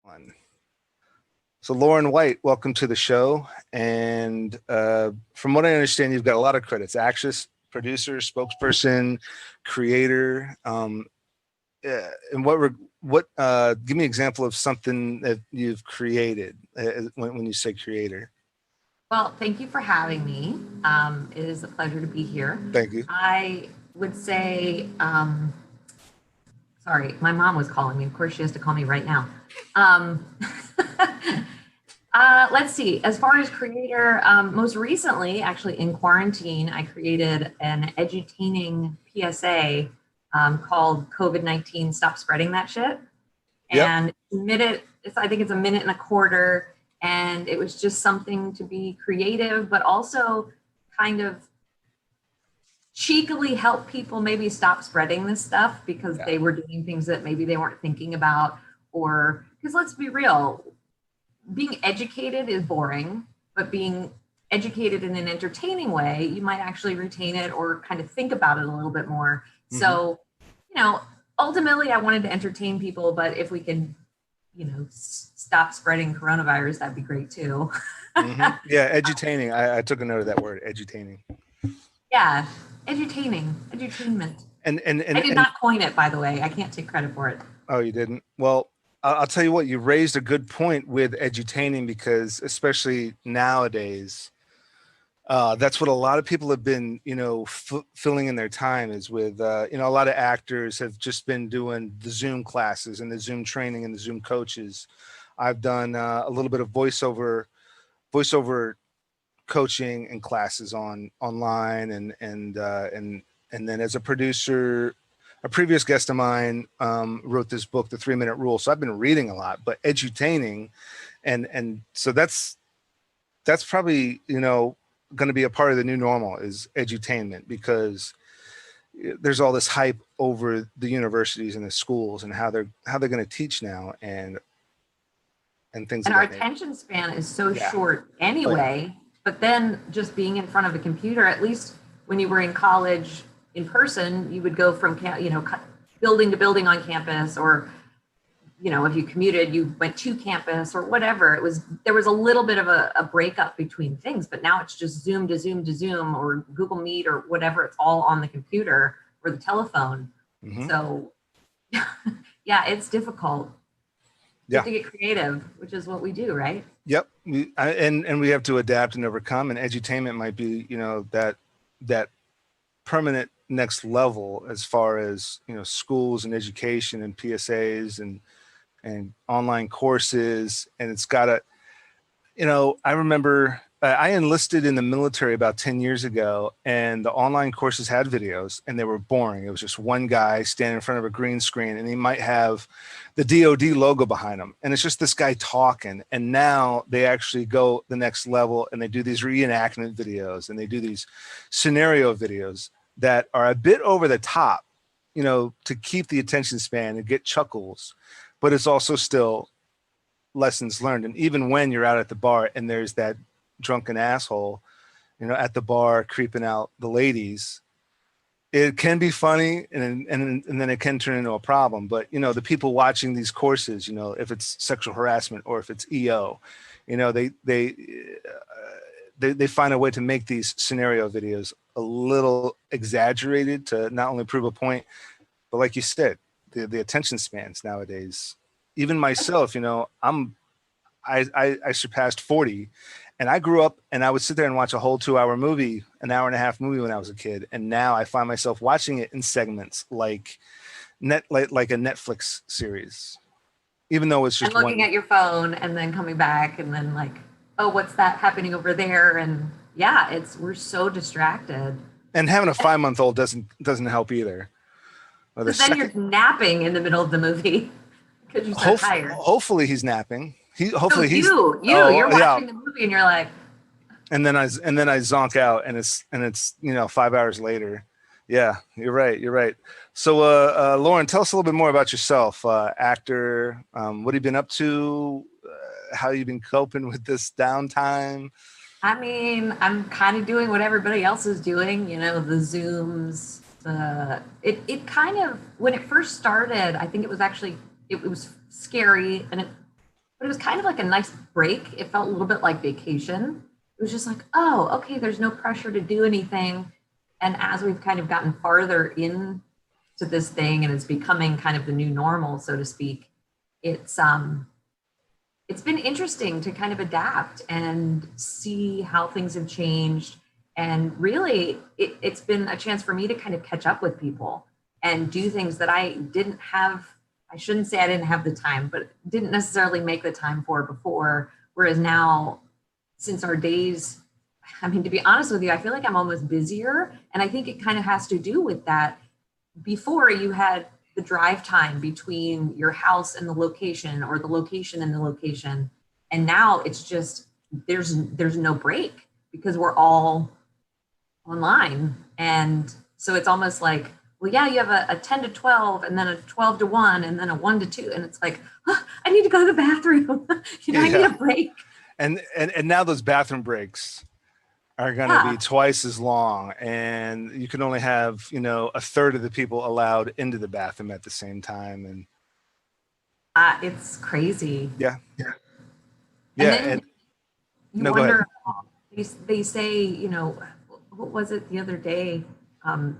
One. So Lauren White, welcome to the show. And from what I understand, you've got a lot of credits: actress, producer, spokesperson, creator. And give me an example of something that you've created when you say creator. Well, thank you for having me. It is a pleasure to be here. Thank you. I would say, sorry, my mom was calling me. Of course, she has to call me right now. Let's see. As far as creator, most recently, actually in quarantine, I created an edutaining PSA called COVID-19 Stop Spreading That Shit. Yep. And I think it's a minute and a quarter. And it was just something to be creative, but also kind of cheekily help people maybe stop spreading this stuff because they were doing things that maybe they weren't thinking about. Or because let's be real, being educated is boring, but being educated in an entertaining way, you might actually retain it or kind of think about it a little bit more. Mm-hmm. So, ultimately I wanted to entertain people, but if we can, stop spreading coronavirus, that'd be great too. Mm-hmm. Yeah, edutaining. I took a note of that word, edutaining. Yeah, edutainment. And I did not coin it, by the way. I can't take credit for it. Oh, you didn't? Well, I'll tell you what, you raised a good point with edutaining, because especially nowadays, that's what a lot of people have been, filling in their time is with, a lot of actors have just been doing the Zoom classes and the Zoom training and the Zoom coaches. I've done a little bit of voiceover coaching and classes online, and then as a producer, a previous guest of mine wrote this book, The 3-Minute Rule. So I've been reading a lot, but edutaining, and so that's probably going to be a part of the new normal is edutainment, because there's all this hype over the universities and the schools and how they're going to teach now and things. And our attention span is so short anyway. But then just being in front of a computer, at least when you were in college in person, you would go from building to building on campus, or if you commuted, you went to campus or whatever. There was a little bit of a breakup between things, but now it's just Zoom to Zoom to Zoom or Google Meet or whatever. It's all on the computer or the telephone. Mm-hmm. So yeah, it's difficult. You have to get creative, which is what we do, right? Yep. And we have to adapt and overcome, and edutainment might be, that permanent next level as far as, schools and education and PSAs and online courses. And it's got to, I remember I enlisted in the military about 10 years ago, and the online courses had videos and they were boring. It was just one guy standing in front of a green screen, and he might have the DOD logo behind him. And it's just this guy talking. And now they actually go the next level, and they do these reenactment videos, and they do these scenario videos that are a bit over the top, to keep the attention span and get chuckles, but it's also still lessons learned. And even when you're out at the bar and there's that drunken asshole, at the bar creeping out the ladies, it can be funny, and then it can turn into a problem. But the people watching these courses, if it's sexual harassment or if it's EO, they find a way to make these scenario videos a little exaggerated to not only prove a point, but like you said, the attention spans nowadays. Even myself, I surpassed 40, and I grew up and I would sit there and watch a whole 2-hour movie, an hour and a half movie when I was a kid. And now I find myself watching it in segments like a Netflix series, even though it's just looking at your phone and then coming back and then like, oh, what's that happening over there? And yeah, we're so distracted. And having a 5-month-old doesn't help either. But then you're napping in the middle of the movie because you're so tired. Hopefully he's napping. You're watching the movie and you're like, and then I zonk out, and it's 5 hours later. Yeah, you're right. So Lauren, tell us a little bit more about yourself. Actor, what have you been up to? How have you been coping with this downtime? I mean, I'm kind of doing what everybody else is doing, the Zooms. It kind of, when it first started, I think it was scary, and but it was kind of like a nice break. It felt a little bit like vacation. It was just like, oh, okay, there's no pressure to do anything. And as we've kind of gotten farther into this thing and it's becoming kind of the new normal, so to speak, it's been interesting to kind of adapt and see how things have changed. And really, it's been a chance for me to kind of catch up with people and do things that I didn't have. I shouldn't say I didn't have the time, but didn't necessarily make the time for before. Whereas now, since our days, I mean, to be honest with you, I feel like I'm almost busier. And I think it kind of has to do with that. Before, you had the drive time between your house and the location, or the location and the location. And now it's just, there's no break because we're all online. And so it's almost like, well, yeah, you have a 10 to 12 and then a 12 to 1 and then a 1 to 2. And it's like, oh, I need to go to the bathroom. I need a break. And now those bathroom breaks are going to be twice as long, and you can only have, a third of the people allowed into the bathroom at the same time. And it's crazy. Yeah. And you wonder, they say, what was it the other day?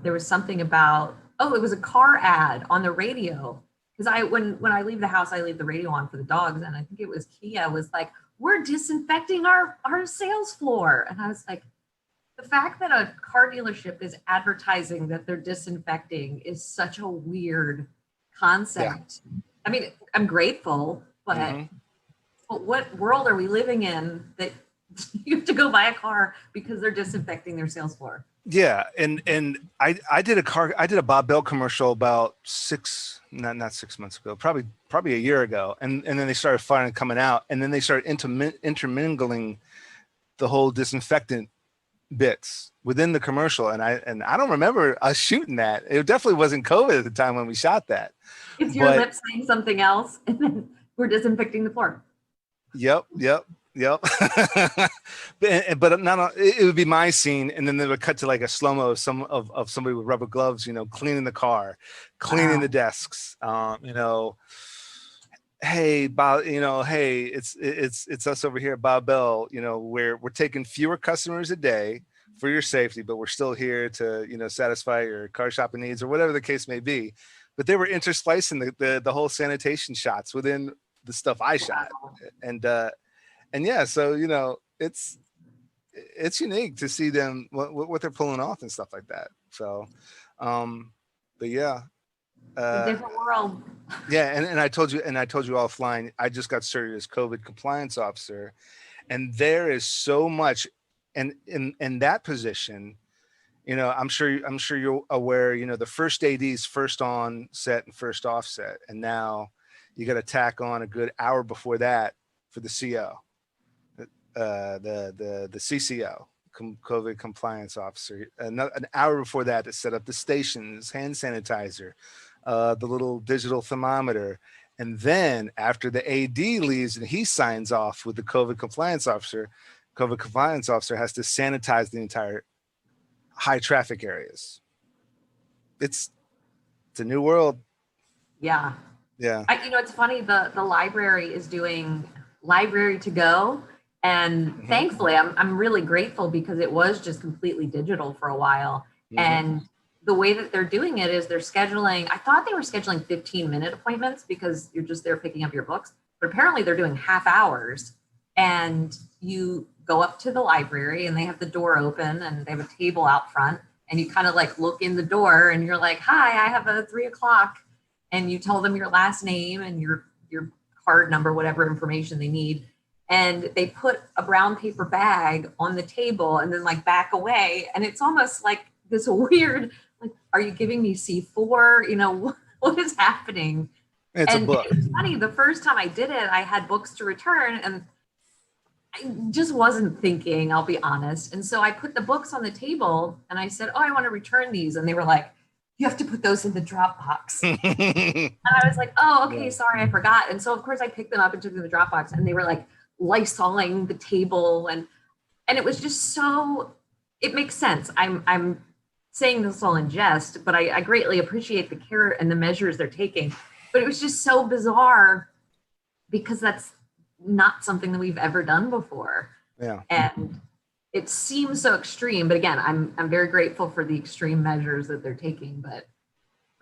There was something about, it was a car ad on the radio. Because when I leave the house, I leave the radio on for the dogs. And I think it was Kia was like, we're disinfecting our sales floor. And I was like, the fact that a car dealership is advertising that they're disinfecting is such a weird concept. Yeah. I mean, I'm grateful, but what world are we living in that you have to go buy a car because they're disinfecting their sales floor? Yeah, and I did a Bob Bell commercial about not 6 months ago, probably a year ago, and then they started finally coming out, and then they started intermingling the whole disinfectant bits within the commercial, and I don't remember us shooting that. It definitely wasn't COVID at the time when we shot that. It's your lips saying something else, and then we're disinfecting the floor. Yep. But not it would be my scene, and then they would cut to like a slow-mo of somebody with rubber gloves, cleaning the car, cleaning the desks. Hey Bob, hey, it's us over here at Bob Bell. We're taking fewer customers a day for your safety, but we're still here to satisfy your car shopping needs or whatever the case may be. But they were intersplicing the whole sanitation shots within the stuff I shot, and yeah, so it's unique to see them what they're pulling off and stuff like that. So, but yeah, a different world. Yeah, and I told you offline, I just got started as COVID compliance officer, and there is so much, and in that position, I'm sure you're aware, the first AD's first on set and first off set, and now you got to tack on a good hour before that for the CO, the CCO, COVID compliance officer, an hour before that to set up the stations, hand sanitizer, the little digital thermometer. And then after the AD leaves and he signs off with the COVID compliance officer has to sanitize the entire high traffic areas. It's a new world. Yeah. Yeah. It's funny, the library is doing library to go. And thankfully, I'm really grateful because it was just completely digital for a while. And the way that they're doing it is they're scheduling, I thought they were scheduling 15-minute appointments because you're just there picking up your books, but apparently they're doing half hours, and you go up to the library and they have the door open and they have a table out front, and you kind of like look in the door and you're like, hi, I have a 3 o'clock, and you tell them your last name and your card number, whatever information they need. And they put a brown paper bag on the table and then like back away. And it's almost like this weird, like, are you giving me C4? What is happening? It's a book. It's funny, the first time I did it, I had books to return and I just wasn't thinking, I'll be honest. And so I put the books on the table and I said, I want to return these. And they were like, you have to put those in the Dropbox. And I was like, okay, sorry, I forgot. And so of course I picked them up and took them in the Dropbox, and they were like Lysoling the table. And it was just so, it makes sense. I'm saying this all in jest, but I greatly appreciate the care and the measures they're taking. But it was just so bizarre because that's not something that we've ever done before. Yeah. And it seems so extreme, but again, I'm very grateful for the extreme measures that they're taking. But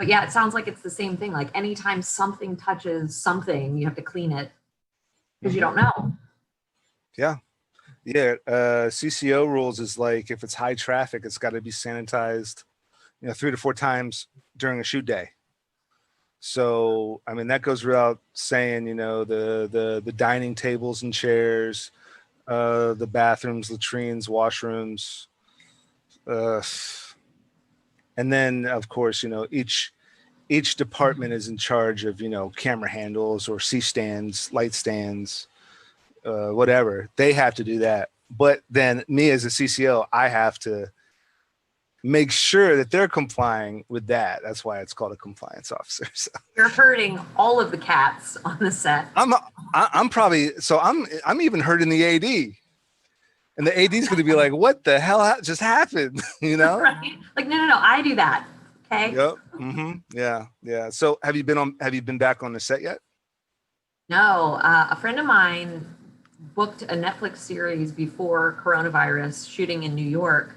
yeah, it sounds like it's the same thing. Like anytime something touches something, you have to clean it because you don't know. Yeah. Yeah. CCO rules is like, if it's high traffic, it's got to be sanitized, 3 to 4 times during a shoot day. So, I mean, that goes without saying, the dining tables and chairs, the bathrooms, latrines, washrooms, and then of course, each department is in charge of, camera handles or C stands, light stands, whatever. They have to do that. But then me as a CCO, I have to make sure that they're complying with that. That's why it's called a compliance officer. So You're hurting all of the cats on the set. I'm probably, so I'm even hurting the AD. And the AD is going to be like, what the hell just happened? Right? Like, no, I do that. Okay. Yep. Mm-hmm. Yeah. Yeah. So have you been back on the set yet? No, a friend of mine booked a Netflix series before coronavirus shooting in New York,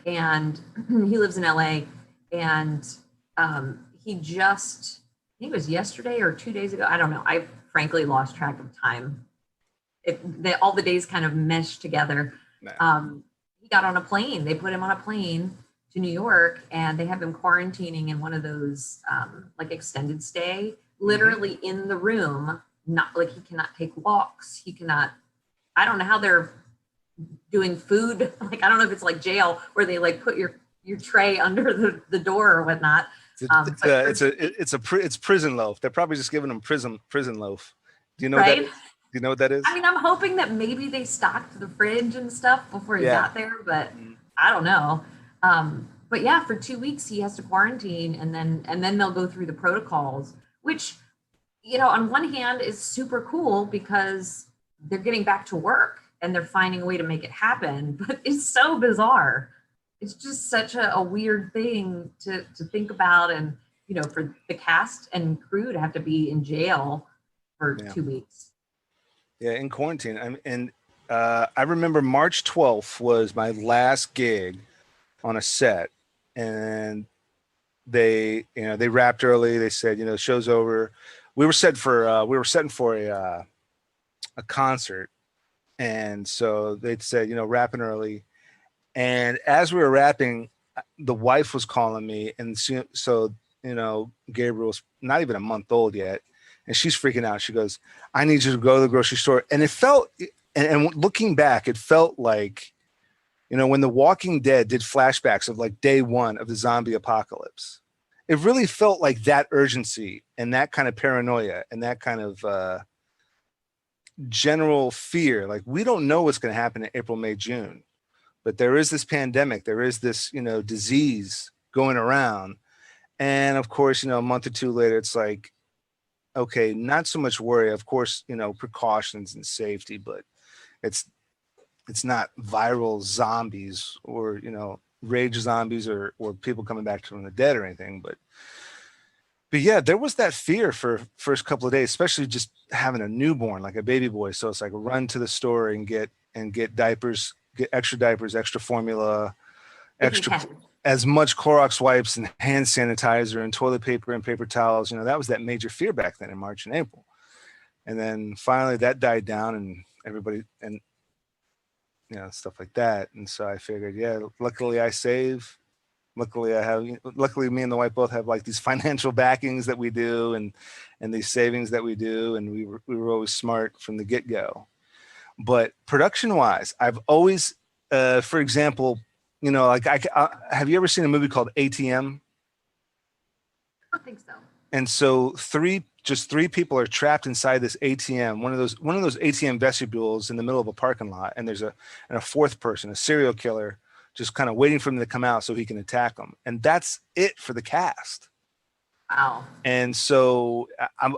and he lives in LA, and he just, I think it was yesterday or 2 days ago, I don't know, I frankly lost track of time. All the days kind of meshed together. He got on a plane. They put him on a plane to New York, and they have him quarantining in one of those like extended stay, literally in the room. Not like, he cannot take walks. He cannot. I don't know how they're doing food. Like, I don't know if it's like jail where they like put your tray under the door or whatnot. It's prison loaf. They're probably just giving them prison loaf. Do you know right? what that is? Do you know what that is? I mean, I'm hoping that maybe they stocked the fridge and stuff before he got there, but I don't know. But yeah, for 2 weeks he has to quarantine, and then they'll go through the protocols, which, on one hand is super cool because they're getting back to work and they're finding a way to make it happen. But it's so bizarre. It's just such a weird thing to think about, and for the cast and crew to have to be in jail for 2 weeks. Yeah, in quarantine. I remember March 12th was my last gig on a set, and they wrapped early. They said, show's over. We were setting for a concert, and so they said, wrapping early. And as we were wrapping, the wife was calling me, and so Gabriel's not even a month old yet. And she's freaking out. She goes, I need you to go to the grocery store. And it felt, and looking back, it felt like, when The Walking Dead did flashbacks of like day one of the zombie apocalypse. It really felt like that urgency and that kind of paranoia and that kind of general fear. Like, we don't know what's going to happen in April, May, June, but there is this pandemic. There is this, disease going around. And of course, a month or two later, it's like, okay, not so much worry. Of course, precautions and safety, but it's not viral zombies or, rage zombies or people coming back from the dead or anything. But yeah, there was that fear for first couple of days, especially just having a newborn, like a baby boy. So it's like run to the store and get diapers, get extra diapers, extra formula, as much Clorox wipes and hand sanitizer and toilet paper and paper towels. That was that major fear back then in March and April. And then finally that died down, and everybody, and stuff like that. And so I figured, luckily I save. Luckily me and the wife both have like these financial backings that we do, and these savings that we do. And we were always smart from the get-go. But production wise, I've always, for example, like have you ever seen a movie called ATM? I don't think so. And so three people are trapped inside this ATM, one of those ATM vestibules in the middle of a parking lot. And there's a fourth person, a serial killer, just kind of waiting for them to come out so he can attack them. And that's it for the cast. Wow. And so I'm,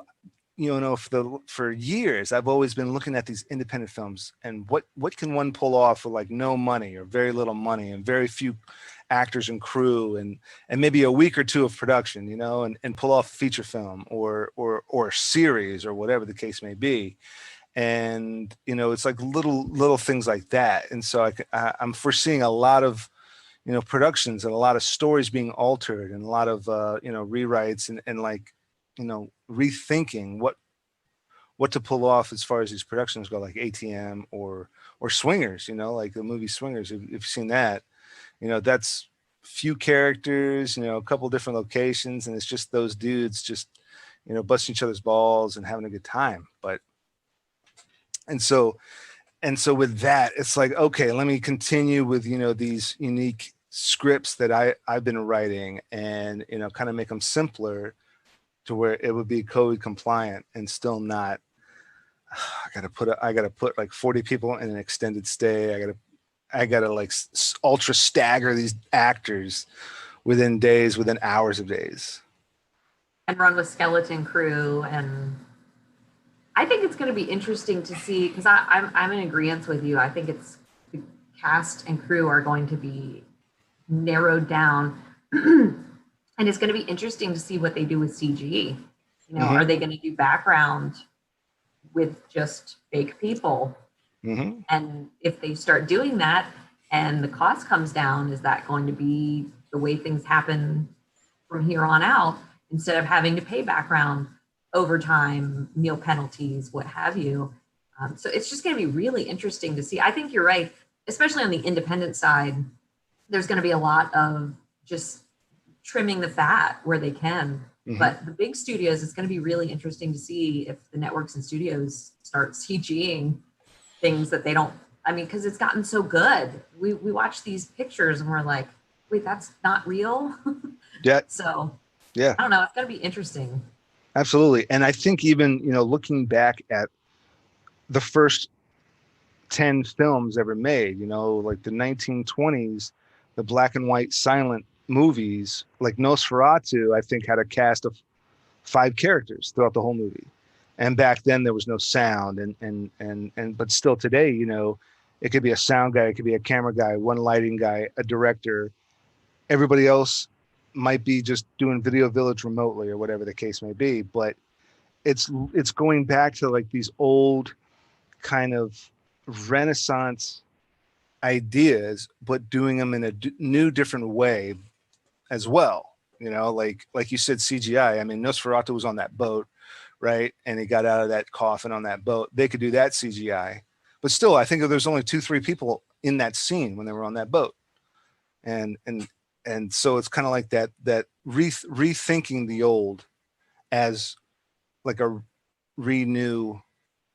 for years, I've always been looking at these independent films and what can one pull off with like no money or very little money and very few actors and crew and maybe a week or two of production, and pull off a feature film or a series or whatever the case may be. And, you know, it's like little things like that. And so I'm foreseeing a lot of, you know, productions and a lot of stories being altered and a lot of, you know, rewrites and like, you know, rethinking what to pull off as far as these productions go, like ATM or Swingers, you know, like the movie Swingers. If you've seen that, you know, that's few characters, you know, a couple different locations, and it's just those dudes just, you know, busting each other's balls and having a good time. But and so with that, it's like, okay, let me continue with, you know, these unique scripts that I've been writing, and, you know, kind of make them simpler to where it would be COVID compliant and still not. I gotta put like 40 people in an extended stay. I gotta like ultra stagger these actors within days, within hours of days. And run with skeleton crew. And I think it's going to be interesting to see, because I'm in agreement with you. I think it's the cast and crew are going to be narrowed down. And it's going to be interesting to see what they do with CG. You know, are they going to do background with just fake people? And if they start doing that and the cost comes down, is that going to be the way things happen from here on out, instead of having to pay background, overtime, meal penalties, what have you? So it's just going to be really interesting to see. I think you're right, especially on the independent side. There's going to be a lot of just trimming the fat where they can. But the big studios, it's going to be really interesting to see if the networks and studios start CGing things that they don't. I mean, because it's gotten so good. We watch these pictures and we're like, wait, that's not real. Yeah. So yeah, I don't know. It's going to be interesting. Absolutely. And I think even, you know, looking back at the first 10 films ever made, you know, like the 1920s, the black and white silent movies, like Nosferatu, I think had a cast of 5 characters throughout the whole movie. And back then there was no sound, but still today, you know, it could be a sound guy, it could be a camera guy, one lighting guy, a director. Everybody else might be just doing Video Village remotely or whatever the case may be. But it's going back to like these old kind of Renaissance ideas, but doing them in a new, different way as well. You know, like you said, CGI. I mean, Nosferatu was on that boat, right? And he got out of that coffin on that boat. They could do that CGI, but still, I think there's only 2-3 people in that scene when they were on that boat, and so it's kind of like that rethinking the old as like a renew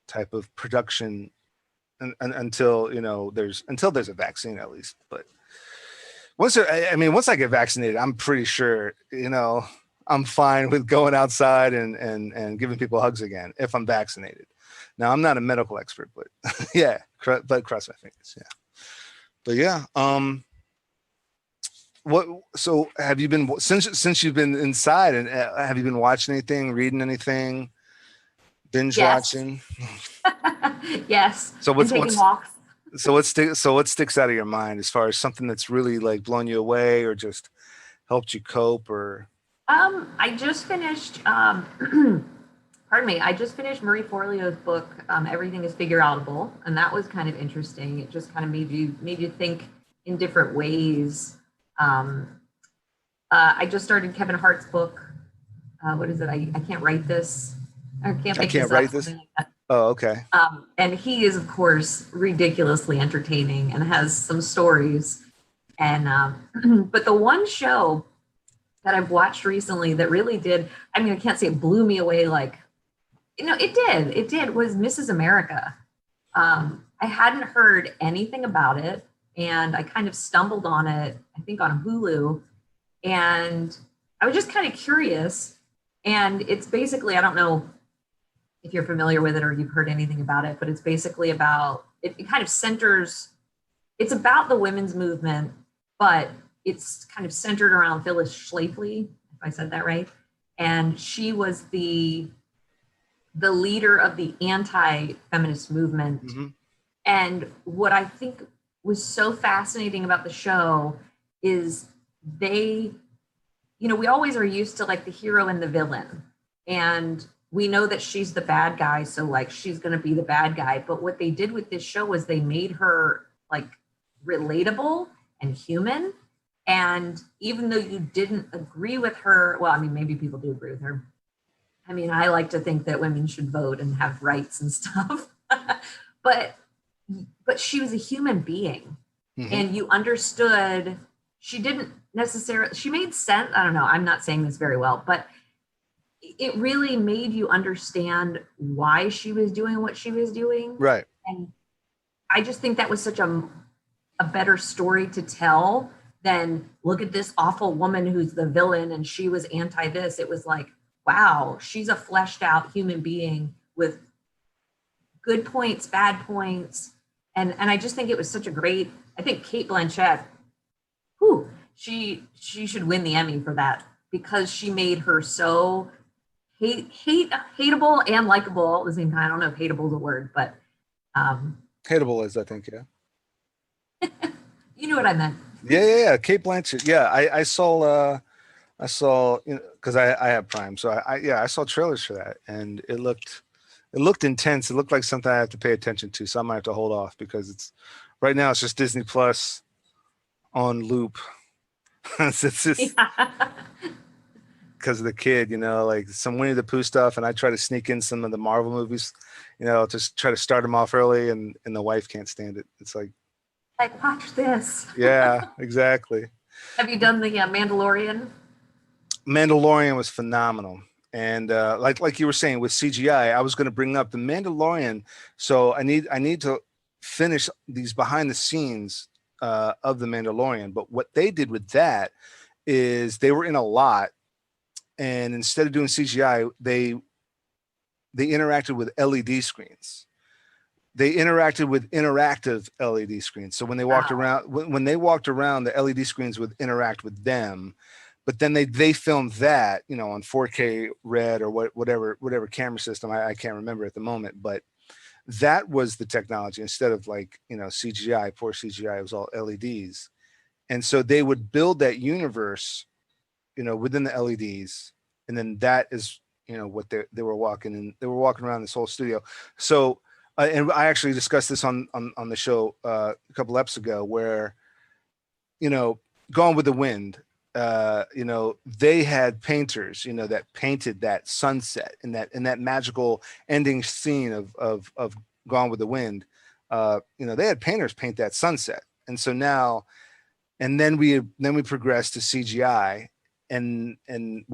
type of production until, you know, there's a vaccine at least. But once I get vaccinated, I'm pretty sure, you know, I'm fine with going outside and giving people hugs again if I'm vaccinated. Now, I'm not a medical expert, but yeah, but cross my fingers. Yeah. But yeah, so have you been, since you've been inside, and have you been watching anything, reading anything, binge watching? Yes. So taking walks. So what sticks out of your mind as far as something that's really like blown you away or just helped you cope? Or I just finished pardon me, I just finished Marie Forleo's book, Everything is Figure Outable, and that was kind of interesting. It just kind of made you think in different ways. I just started Kevin Hart's book. What is it? I can't write this. I can't write this. Like oh, okay. And he is, of course, ridiculously entertaining and has some stories. And but the one show that I've watched recently that really did, I mean, I can't say it blew me away, like, you know, it did, was Mrs. America. I hadn't heard anything about it, and I kind of stumbled on it, I think on Hulu, and I was just kind of curious. And it's basically, I don't know if you're familiar with it or you've heard anything about it, but it's basically about, it kind of centers, it's about the women's movement, but it's kind of centered around Phyllis Schlafly, if I said that right. And she was the leader of the anti-feminist movement. Mm-hmm. And what I think was so fascinating about the show is they, you know, we always are used to like the hero and the villain. And we know that she's the bad guy, so like she's going to be the bad guy. But what they did with this show was they made her like relatable and human. And even though you didn't agree with her, well, I mean, maybe people do agree with her. I mean, I like to think that women should vote and have rights and stuff. but she was a human being. Mm-hmm. And you understood, she didn't necessarily, she made sense. I don't know, I'm not saying this very well, but it really made you understand why she was doing what she was doing. Right. And I just think that was such a better story to tell than look at this awful woman who's the villain and she was anti this. It was like, wow, she's a fleshed out human being with good points, bad points. And I just think it was such a great, I think Cate Blanchett, whew, she should win the Emmy for that because she made her so hateable and likable at the same time. I don't know if hateable is a word, but hateable is, I think, yeah. You know what I meant. Yeah. Cate Blanchett. Yeah, I saw, you know, because I have Prime, so I saw trailers for that, and it looked intense. It looked like something I have to pay attention to, so I might have to hold off because right now it's just Disney Plus on loop. It's just because of the kid, you know, like some Winnie the Pooh stuff, and I try to sneak in some of the Marvel movies, you know, just try to start them off early, and the wife can't stand it. It's like watch this. Yeah, exactly. Have you done the Mandalorian? Mandalorian was phenomenal. And like you were saying with CGI, I was going to bring up the Mandalorian. So I need to finish these behind the scenes of the Mandalorian. But what they did with that is they were in a lot, and instead of doing CGI, they interacted with LED screens. They interacted with interactive LED screens. So when they walked around, when they walked around, the LED screens would interact with them. But then they filmed that, you know, on 4K red or whatever camera system. I can't remember at the moment, but that was the technology instead of like, you know, CGI, poor CGI. It was all LEDs. And so they would build that universe, you know, within the LEDs. And then that is, you know, what they were walking in. They were walking around this whole studio. So, and I actually discussed this on the show a couple episodes ago where, you know, Gone with the Wind, you know, they had painters, you know, that painted that sunset in that magical ending scene of Gone with the Wind. You know, they had painters paint that sunset. And so now, and then we progressed to CGI and then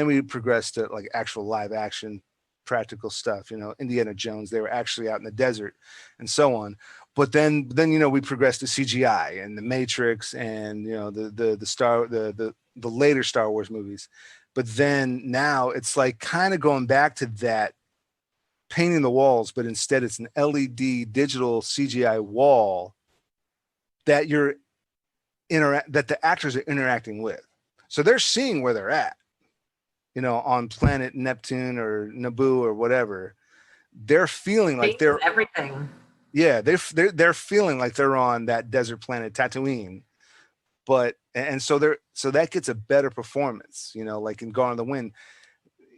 we progressed to like actual live action practical stuff, you know, Indiana Jones, they were actually out in the desert and so on. But then, you know, we progressed to CGI and the Matrix and, you know, the later Star Wars movies. But then now it's like kind of going back to that painting the walls, but instead it's an LED digital CGI wall that that the actors are interacting with. So they're seeing where they're at, you know, on planet Neptune or Naboo or whatever. They're feeling like they're everything. Yeah, they're feeling like they're on that desert planet Tatooine, but so that gets a better performance, you know, like in Gone with the Wind.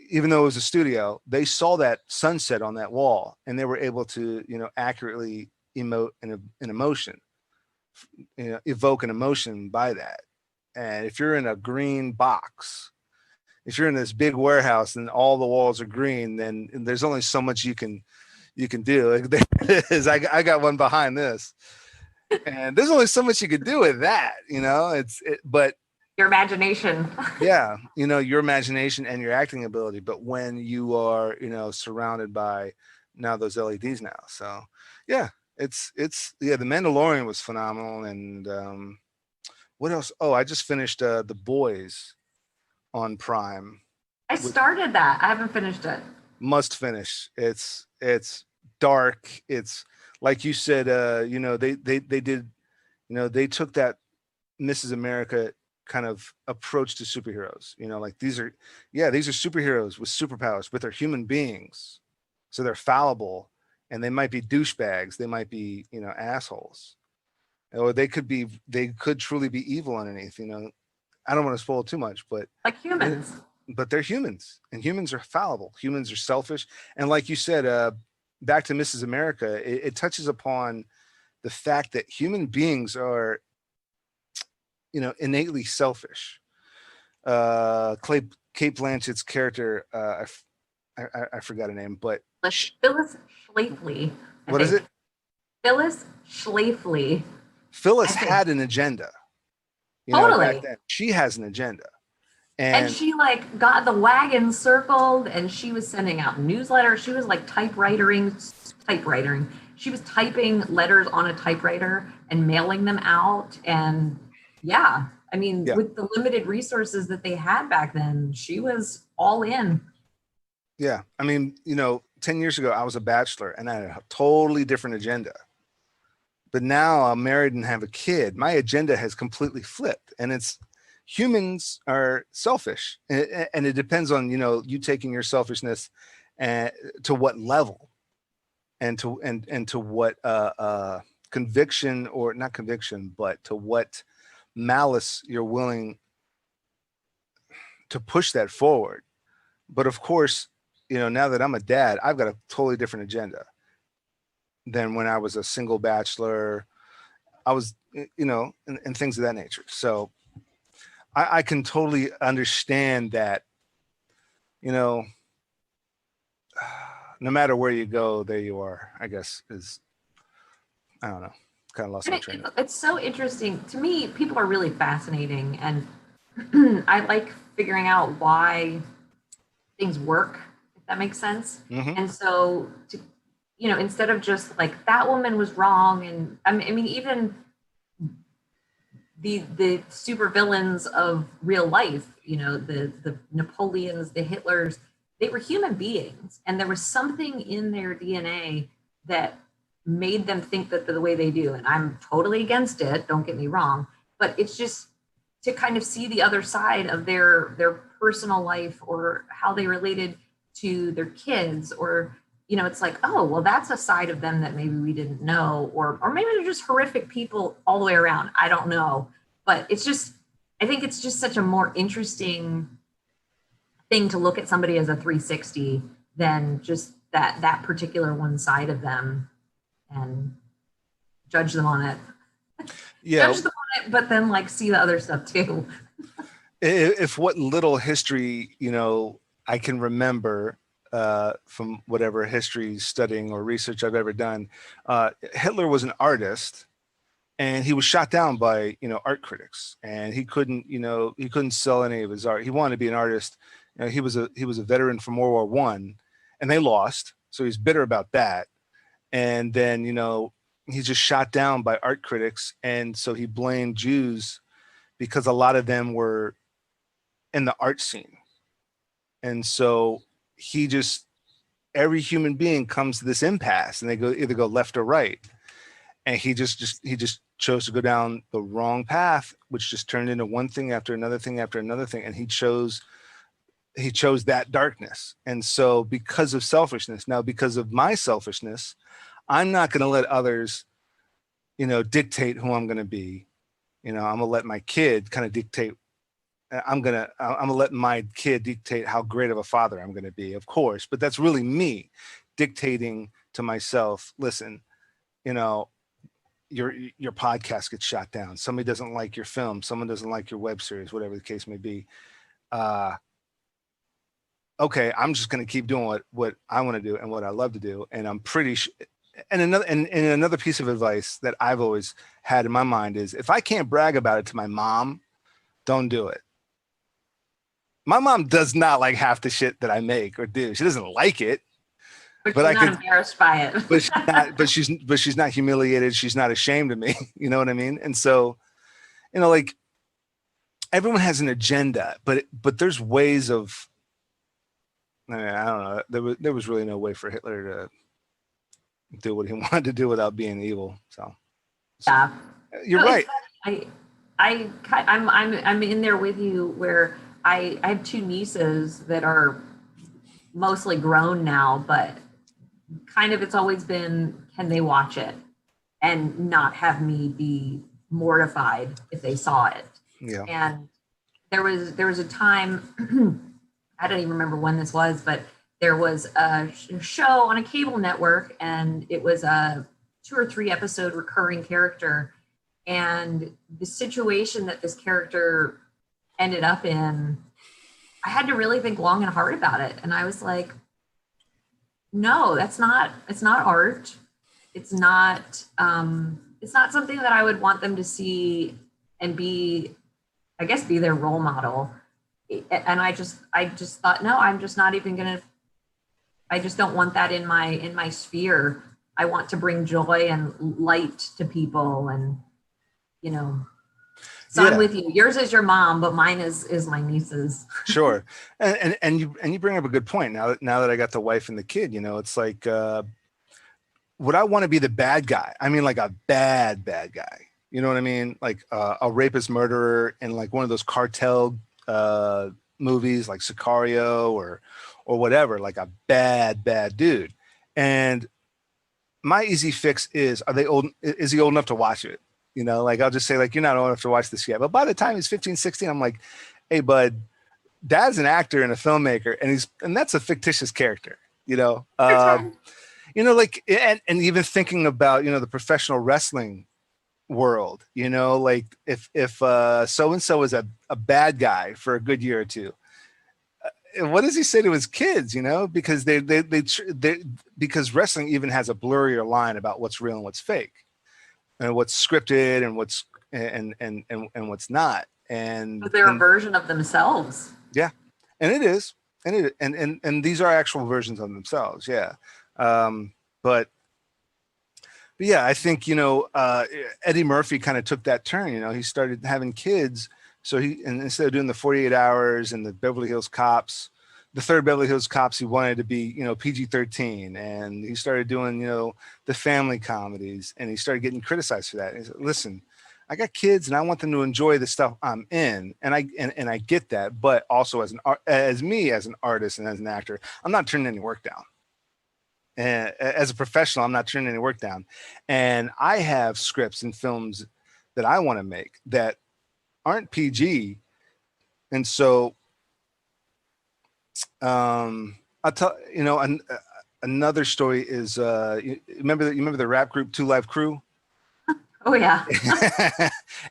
Even though it was a studio, they saw that sunset on that wall, and they were able to, you know, accurately emote an emotion, you know, evoke an emotion by that. And if you're in a green box, if you're in this big warehouse and all the walls are green, then there's only so much you can do. Like there it is. I got one behind this, and there's only so much you could do with that, you know. But your imagination. Yeah, you know, your imagination and your acting ability. But when you are, you know, surrounded by now those LEDs now, so yeah, it's the Mandalorian was phenomenal. And what else? Oh, I just finished The Boys on Prime. I started that. I haven't finished it. Must finish. It's dark. It's like you said, you know, they did, you know, they took that Mrs. America kind of approach to superheroes, you know, like these are superheroes with superpowers, but they're human beings. So they're fallible, and they might be douchebags. They might be, you know, assholes, or they could truly be evil underneath, you know. I don't want to spoil too much, but like humans. but they're humans, and humans are fallible. Humans are selfish. And like you said, back to Mrs. America, it touches upon the fact that human beings are, innately selfish. Kate Blanchett's character, I forgot her name, but Phyllis Schlafly. What is it? Phyllis Schlafly. Phyllis had an agenda. Totally. Back then. She has an agenda. And she like got the wagon circled, and she was sending out newsletters. She was like typewriting. She was typing letters on a typewriter and mailing them out. And yeah, I mean, with the limited resources that they had back then, she was all in. Yeah. I mean, 10 years ago, I was a bachelor and I had a totally different agenda. But now I'm married and have a kid. My agenda has completely flipped, and it's humans are selfish, and it depends on, you taking your selfishness to what level, and to what conviction, or not conviction, but to what malice you're willing to push that forward. But of course, now that I'm a dad, I've got a totally different agenda than when I was a single bachelor. I was, and things of that nature. So I can totally understand that, no matter where you go, there you are, I guess, I don't know, kind of lost my train. It's so interesting. To me, people are really fascinating, and I like figuring out why things work, if that makes sense. Mm-hmm. And so instead of just like that woman was wrong, and I mean even the super villains of real life, the Napoleons, the Hitlers, they were human beings, and there was something in their DNA that made them think that the way they do. And I'm totally against it, don't get me wrong, but it's just to kind of see the other side of their personal life, or how they related to their kids, or it's like, oh, well, that's a side of them that maybe we didn't know, or maybe they're just horrific people all the way around. I don't know. But I think it's just such a more interesting thing to look at somebody as a 360 than just that particular one side of them and judge them on it. Yeah. Judge them on it, but then like see the other stuff too. If what little history, I can remember, from whatever history studying or research I've ever done, Hitler was an artist, and he was shot down by, art critics, and he couldn't sell any of his art. He wanted to be an artist. He was a veteran from World War I, and they lost. So he's bitter about that. And then, he's just shot down by art critics. And so he blamed Jews because a lot of them were in the art scene. And so every human being comes to this impasse, and they either go left or right. And he just chose to go down the wrong path, which just turned into one thing after another thing after another thing. And he chose that darkness. And so because of selfishness, now because of my selfishness, I'm not going to let others, dictate who I'm going to be. I'm going to let my kid kind of dictate. I'm going to let my kid dictate how great of a father I'm going to be, of course, but that's really me dictating to myself, listen, your podcast gets shot down. Somebody doesn't like your film. Someone doesn't like your web series, whatever the case may be. Okay, I'm just going to keep doing what I want to do and what I love to do. And I'm pretty sure. And another piece of advice that I've always had in my mind is, if I can't brag about it to my mom, don't do it. My mom does not like half the shit that I make or do. She doesn't like it. But I could, embarrassed by it. but she's not humiliated. She's not ashamed of me. You know what I mean? And so, like, everyone has an agenda, but there's ways of. I don't know. There was really no way for Hitler to do what he wanted to do without being evil. So yeah, you're right. I'm in there with you, where I have two nieces that are mostly grown now, but kind of it's always been, can they watch it and not have me be mortified if they saw it? Yeah. And there was a time I don't even remember when this was, but there was a show on a cable network, and it was a 2 or 3 episode recurring character. And the situation that this character ended up in, I had to really think long and hard about it. And I was like, no, it's not art. It's not something that I would want them to see and be, I guess, be their role model. And I just thought, no, I'm just not even gonna, I just don't want that in my sphere. I want to bring joy and light to people, and, you know, so I'm with you. Yours is your mom, but mine is my nieces. Sure. And you bring up a good point. Now that I got the wife and the kid, you know, it's like, would I want to be the bad guy? I mean, like a bad guy, you know what I mean? Like a rapist murderer in like one of those cartel movies like Sicario or whatever, like a bad dude. And my easy fix is, is he old enough to watch it? You know, like I'll just say, like, you're not old enough to watch this yet. But by the time he's 15, 16, I'm like, hey, bud, dad's an actor and a filmmaker, and that's a fictitious character, you know. You know, like, and even thinking about, you know, the professional wrestling world, you know, like if so-and-so is a bad guy for a good year or two, what does he say to his kids, you know? Because because wrestling even has a blurrier line about what's real and what's fake, and what's scripted and what's and what's not. And but they're a version of themselves. Yeah. And it is. And these are actual versions of themselves. Yeah. But yeah, I think, you know, Eddie Murphy kind of took that turn. You know, he started having kids. So and instead of doing the 48 Hours and the Beverly Hills Cops, the third Beverly Hills Cops, he wanted to be, you know, PG-13. And he started doing, you know, the family comedies, and he started getting criticized for that. And he said, listen, I got kids and I want them to enjoy the stuff I'm in. And I get that. But also as an artist and as an actor, I'm not turning any work down. And as a professional, I'm not turning any work down. And I have scripts and films that I want to make that aren't PG. And so I'll tell, you know, another story is, you remember the rap group 2 Live Crew? Oh yeah.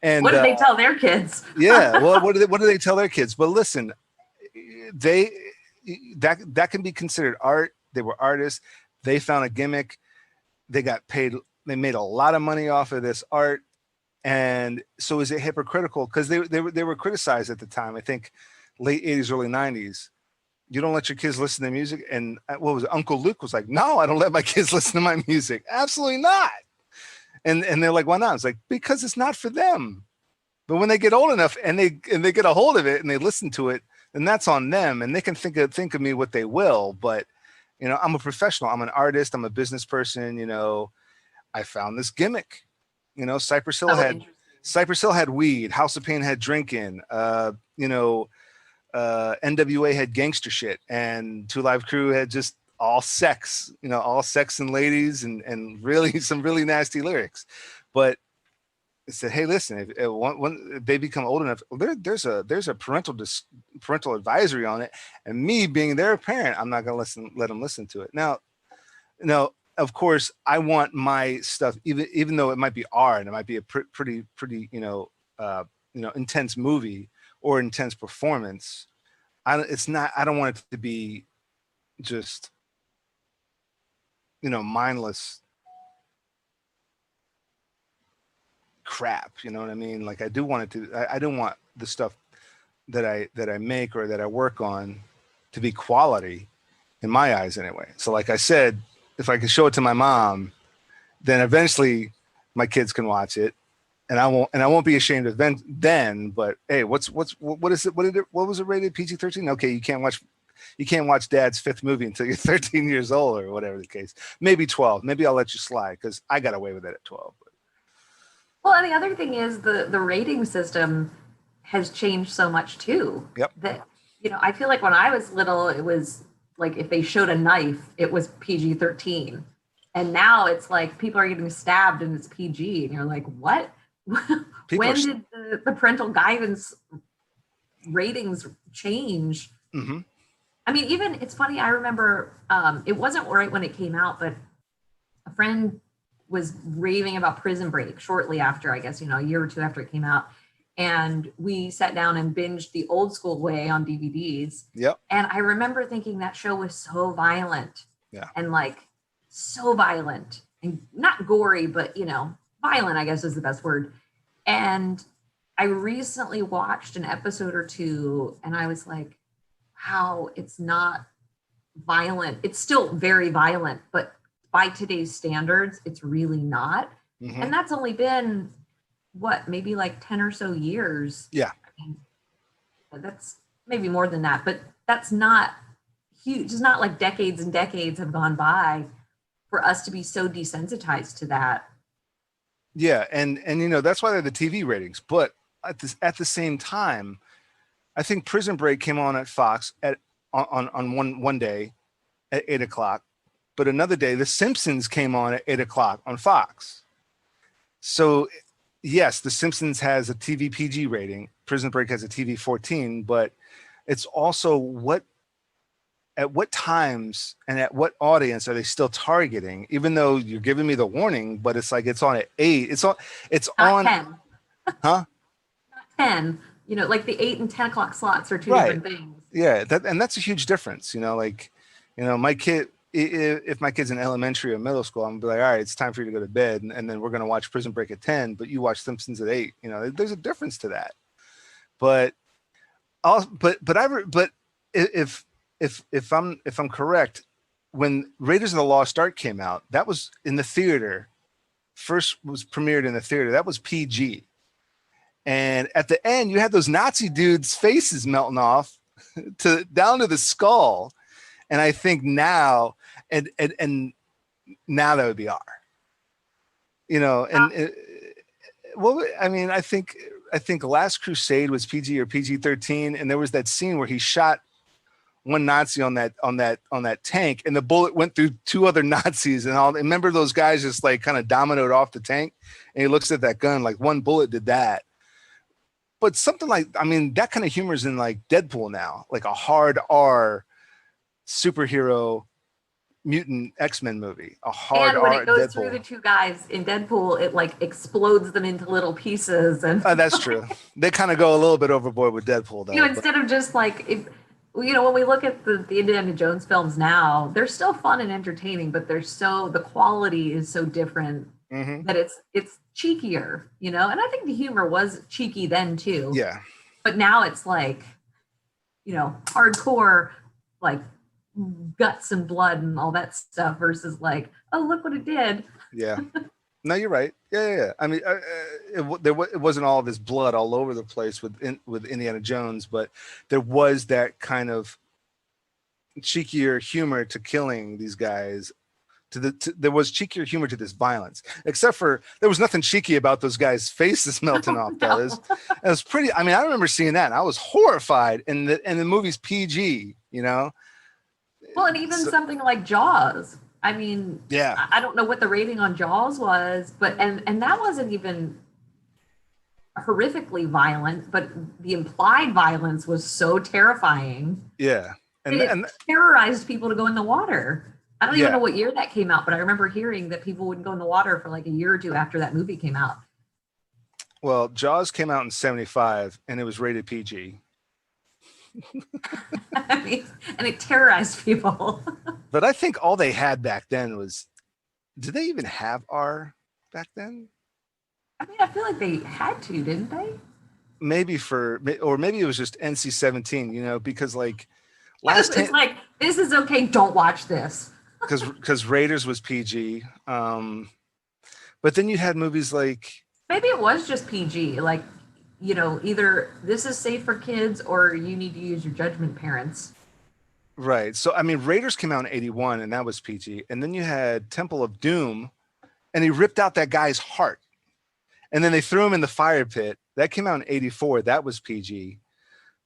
And what did they tell their kids? Yeah. Well, what do they tell their kids? But listen, that can be considered art. They were artists. They found a gimmick. They got paid. They made a lot of money off of this art. And so is it hypocritical? Because they were criticized at the time, I think late 80s, early 90s. You don't let your kids listen to music. And what was it? Uncle Luke was like, no, I don't let my kids listen to my music. Absolutely not. And they're like, why not? It's like, because it's not for them. But when they get old enough and they get a hold of it and they listen to it, then that's on them. And they can think of me what they will. But, you know, I'm a professional. I'm an artist. I'm a business person. You know, I found this gimmick. You know, Cypress Hill had weed. House of Pain had drinking. You know, NWA had gangster shit, and 2 Live Crew had just all sex. You know, all sex and ladies, and really some really nasty lyrics. But it said, hey, listen, when they become old enough, there's a parental advisory on it, and me being their parent, I'm not gonna let them listen to it. Now, of course, I want my stuff, even though it might be art, it might be a pretty you know, intense movie or intense performance. I don't want it to be just, you know, mindless crap. You know what I mean? Like I do want it to. I don't want the stuff that I make or that I work on to be quality in my eyes, anyway. So, like I said, if I can show it to my mom, then eventually my kids can watch it, and I won't be ashamed of then. But hey, what was it rated? PG-13? Okay, you can't watch Dad's 5th movie until you're 13 years old, or whatever the case. Maybe 12. Maybe I'll let you slide because I got away with it at 12. But. Well, and the other thing is the rating system has changed so much too. Yep. That, you know, I feel like when I was little, it was like if they showed a knife, it was PG-13. And now it's like people are getting stabbed and it's PG. And you're like, what? When did the parental guidance ratings change? Mm-hmm. I mean, even it's funny. I remember it wasn't right when it came out, but a friend was raving about Prison Break shortly after, I guess, you know, a year or two after it came out. And we sat down and binged the old school way on DVDs. Yep. And I remember thinking that show was so violent. Yeah. And like so violent and not gory, but, you know, violent, I guess is the best word. And I recently watched an episode or two and I was like, wow, it's not violent. It's still very violent, but by today's standards, it's really not. Mm-hmm. And that's only been what, maybe like 10 or so years. Yeah. I mean, that's maybe more than that, but that's not huge. It's not like decades and decades have gone by for us to be so desensitized to that. Yeah. And you know, that's why they're the TV ratings. But at the same time, I think Prison Break came on at Fox on one day at 8 o'clock. But another day, The Simpsons came on at 8 o'clock on Fox. So yes, The Simpsons has a TV PG rating. Prison Break has a TV 14, but it's also at what times and at what audience are they still targeting? Even though you're giving me the warning, but it's like it's on at 8. It's Not on 10. Huh? Not 10. You know, like the 8 and 10 o'clock slots are two Right. different things. Yeah, that's a huge difference. You know, like, you know, my kid, if my kid's in elementary or middle school, I'm gonna be like, all right, it's time for you to go to bed, and then we're gonna watch Prison Break at 10, but you watch Simpsons at 8. You know, there's a difference to that. But if I'm correct, when Raiders of the Lost Ark came out, that was in the theater. First was premiered in the theater. That was PG. And at the end, you had those Nazi dudes' faces melting off down to the skull. And I think now, and now that would be R. You know, and well, I mean, I think Last Crusade was PG or PG-13, and there was that scene where he shot one Nazi on that tank, and the bullet went through two other Nazis, and all. Remember those guys just like kind of dominoed off the tank, and he looks at that gun like one bullet did that. But something like, I mean, that kind of humor is in like Deadpool now, like a hard R superhero mutant X-Men movie, a hard And when R it goes Deadpool. through the two guys in Deadpool, it like explodes them into little pieces. And That's true. They kind of go a little bit overboard with Deadpool, though. you know, instead of just like, you know, when we look at the Indiana Jones films now, they're still fun and entertaining, but the quality is so different that it's cheekier, you know. And I think the humor was cheeky then too. Yeah. But now it's like, you know, hardcore, like guts and blood and all that stuff versus like, oh, look what it did. Yeah. No, you're right. Yeah. I mean, it wasn't all this blood all over the place with Indiana Jones, but there was that kind of cheekier humor to killing these guys. There was cheekier humor to this violence, except for there was nothing cheeky about those guys' faces melting off. No. It was pretty. I mean, I remember seeing that, and I was horrified. And the movie's PG, you know. Well, and even something like Jaws. I mean, yeah, I don't know what the rating on Jaws was, but and that wasn't even horrifically violent, but the implied violence was so terrifying. Yeah, and it terrorized people to go in the water. I don't even know what year that came out, but I remember hearing that people wouldn't go in the water for like a year or two after that movie came out. Well, Jaws came out in 1975, and it was rated PG. I mean, and it terrorized people. But I think all they had back then was, did they even have R back then? I mean, I feel like they had to, didn't they? Maybe maybe it was just NC-17, you know, because like it's like, this is okay, don't watch this. because Raiders was PG. But then you had movies like, maybe it was just PG, like, you know, either this is safe for kids or you need to use your judgment, parents. Right. So, I mean, Raiders came out in 1981 and that was PG. And then you had Temple of Doom and he ripped out that guy's heart. And then they threw him in the fire pit. That came out in 1984. That was PG.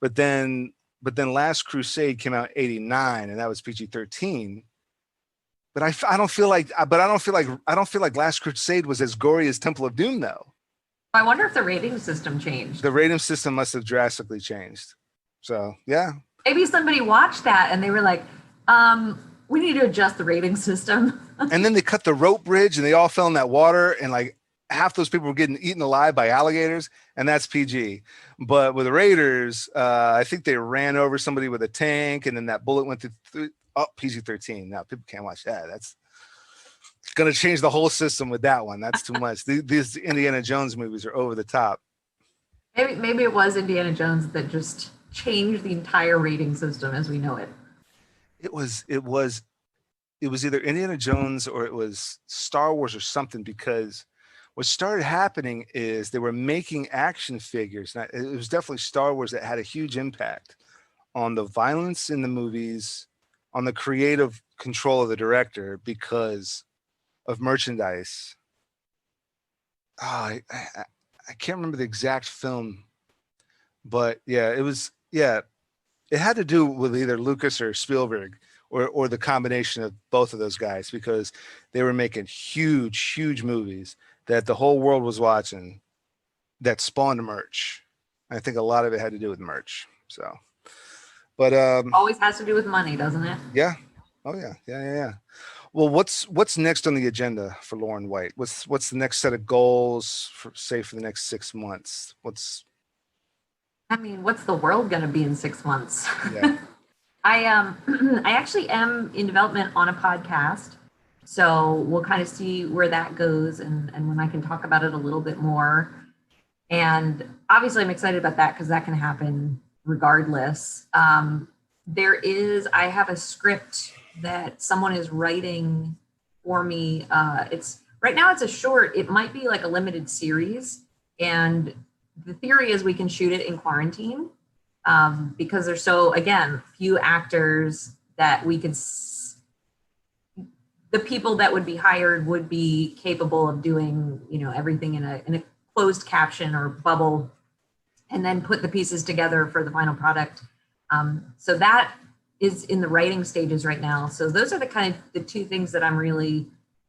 But then Last Crusade came out in 1989 and that was PG-13. But I don't feel like Last Crusade was as gory as Temple of Doom, though. I wonder if the rating system changed. The rating system must have drastically changed. So, yeah. Maybe somebody watched that and they were like, we need to adjust the rating system. And then they cut the rope bridge and they all fell in that water, and like half those people were getting eaten alive by alligators, and that's PG. But with the Raiders, I think they ran over somebody with a tank, and then that bullet went through PG-13. Now people can't watch that. That's going to change the whole system with that one. That's too much. These Indiana Jones movies are over the top. Maybe it was Indiana Jones that just changed the entire rating system as we know it. It was either Indiana Jones or it was Star Wars or something, because what started happening is they were making action figures. Now, it was definitely Star Wars that had a huge impact on the violence in the movies, on the creative control of the director because of merchandise. I can't remember the exact film, but yeah, it had to do with either Lucas or Spielberg or the combination of both of those guys, because they were making huge movies that the whole world was watching that spawned merch. I think a lot of it had to do with merch. So, but always has to do with money, doesn't it? Yeah. Oh yeah. Well, what's next on the agenda for Lauren White? What's the next set of goals for the next 6 months? What's the world going to be in 6 months? Yeah. I actually am in development on a podcast, so we'll kind of see where that goes and when I can talk about it a little bit more. And obviously I'm excited about that because that can happen regardless. I have a script that someone is writing for me. Right now it's a short. It might be like a limited series, and the theory is we can shoot it in quarantine. Because there's few actors that we could, the people that would be hired would be capable of doing, everything in a closed caption or bubble, and then put the pieces together for the final product. So that is in the writing stages right now. So those are the two things that I'm really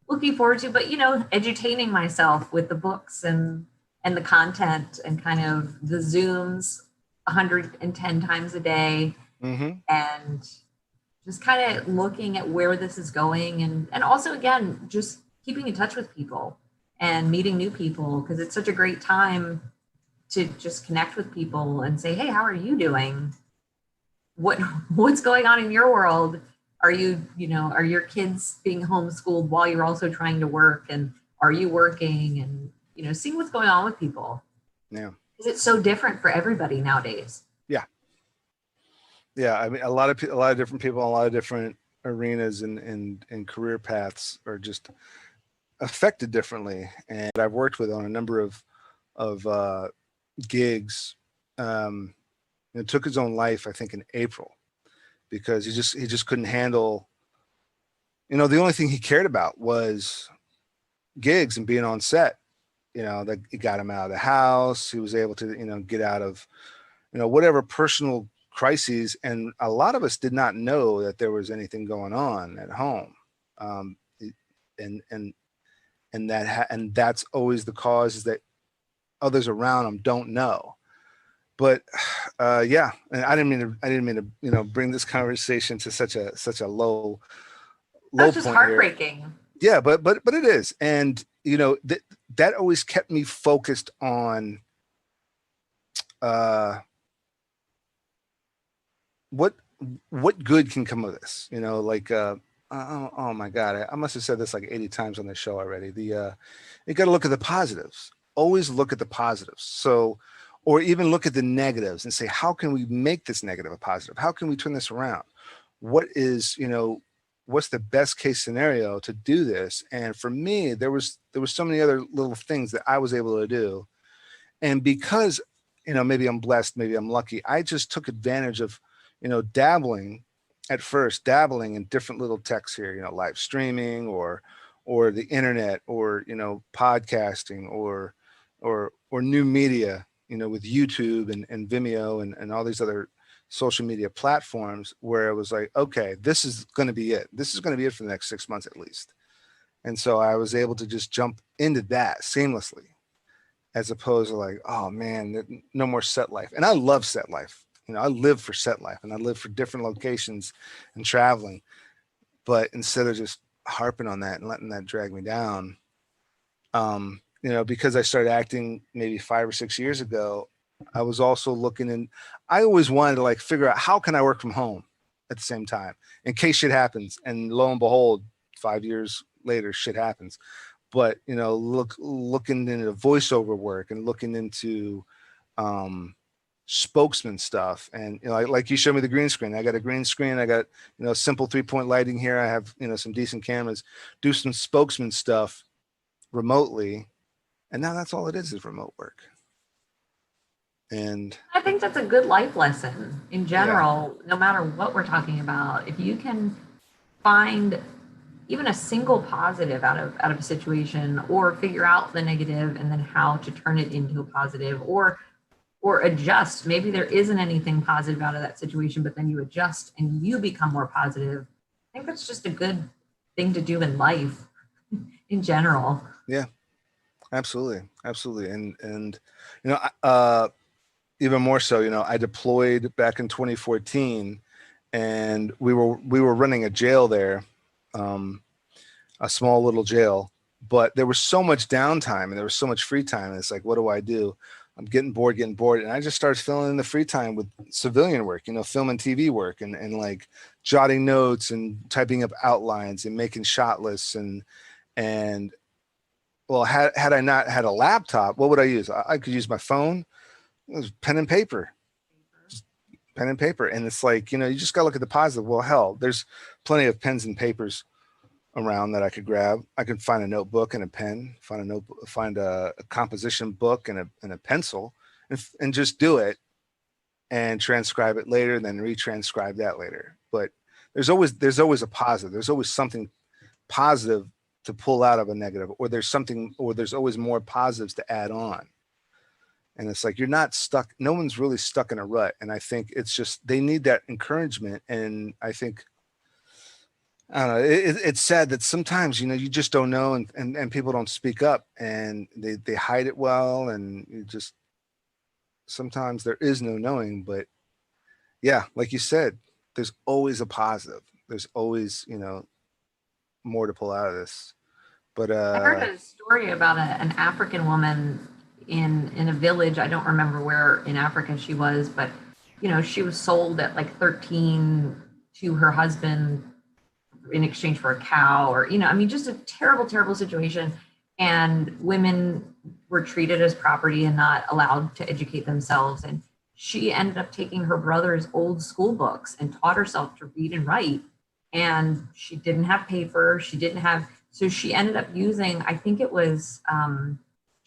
looking forward to, but edutaining myself with the books and the content and kind of the Zooms 110 times a day, and just kind of looking at where this is going, and also again just keeping in touch with people and meeting new people, because it's such a great time to just connect with people and say, hey, how are you doing? What's going on in your world? Are your kids being homeschooled while you're also trying to work, and are you working, and seeing what's going on with people? Yeah. Because it's so different for everybody nowadays. Yeah. I mean, a lot of different people, a lot of different arenas and career paths are just affected differently. And I've worked with on a number of gigs. It took his own life, I think, in April, because he just couldn't handle. The only thing he cared about was gigs and being on set. That it got him out of the house. He was able to, get out of, whatever personal crises. And a lot of us did not know that there was anything going on at home. And that's always the cause, is that others around him don't know. But yeah, and I didn't mean to, bring this conversation to such a low That's just point heartbreaking. Here. Yeah, but it is. And that always kept me focused on what good can come of this. Oh my God, I must have said this like 80 times on the show already. You got to look at the positives. Always look at the positives. So, or even look at the negatives and say, how can we make this negative a positive? How can we turn this around? What is, what's the best case scenario to do this? And for me, there was so many other little things that I was able to do. And because, maybe I'm blessed, maybe I'm lucky, I just took advantage of, dabbling in different little techs here, live streaming or the internet, or, podcasting or new media, with YouTube and Vimeo and all these other social media platforms, where it was like, okay, this is going to be it. This is going to be it for the next 6 months at least. And so I was able to just jump into that seamlessly, as opposed to like, oh man, no more set life. And I love set life. You know, I live for set life and I live for different locations and traveling. But instead of just harping on that and letting that drag me down, you know, because I started acting maybe 5 or 6 years ago, I was also looking in, I always wanted to like figure out how can I work from home at the same time in case shit happens. And lo and behold, 5 years later, shit happens. But, you know, looking into voiceover work and looking into spokesman stuff. And, you know, like you showed me the green screen. I got a green screen. I got, you know, simple 3-point lighting here. I have, you know, some decent cameras, do some spokesman stuff remotely. And now that's all it is remote work. And I think that's a good life lesson in general, no matter what we're talking about. If you can find even a single positive out of a situation, or figure out the negative and then how to turn it into a positive, or adjust. Maybe there isn't anything positive out of that situation, but then you adjust and you become more positive. I think that's just a good thing to do in life in general. Yeah, absolutely. Absolutely. And, you know, even more so, you know, I deployed back in 2014 and we were running a jail there, a small little jail, but there was so much downtime and there was so much free time. And it's like, what do I do? I'm getting bored. And I just started filling in the free time with civilian work, you know, film and TV work and like jotting notes and typing up outlines and making shot lists. And well, had I not had a laptop, what would I use? I could use my phone. It was pen and paper. Just pen and paper. And it's like, you know, you just got to look at the positive. Well, hell, there's plenty of pens and papers around that I could grab. I could find a notebook and a pen, find a composition book and a pencil and just do it and transcribe it later, then retranscribe that later. But there's always a positive. There's always something positive to pull out of a negative, or there's always more positives to add on. And it's like, you're not stuck. No one's really stuck in a rut. And I think it's just, they need that encouragement. And I think, I don't know, it's sad that sometimes, you know, you just don't know and people don't speak up and they hide it well. And you just, sometimes there is no knowing, but yeah, like you said, there's always a positive. There's always, you know, more to pull out of this. But I heard a story about an African woman in a village. I don't remember where in Africa she was, but you know, she was sold at like 13 to her husband in exchange for a cow, or, you know, I mean, just a terrible, terrible situation. And women were treated as property and not allowed to educate themselves. And she ended up taking her brother's old school books and taught herself to read and write. And she didn't have paper. So she ended up using, I think it was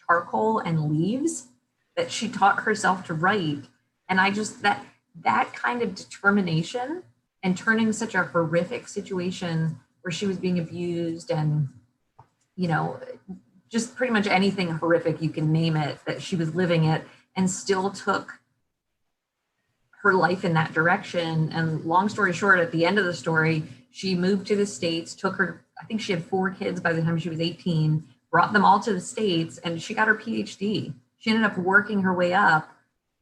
charcoal and leaves that she taught herself to write. And I just, that kind of determination and turning such a horrific situation where she was being abused and, you know, just pretty much anything horrific you can name it, that she was living it and still took her life in that direction. And long story short, at the end of the story, she moved to the States, I think she had 4 kids by the time she was 18, brought them all to the States, and she got her PhD. She ended up working her way up.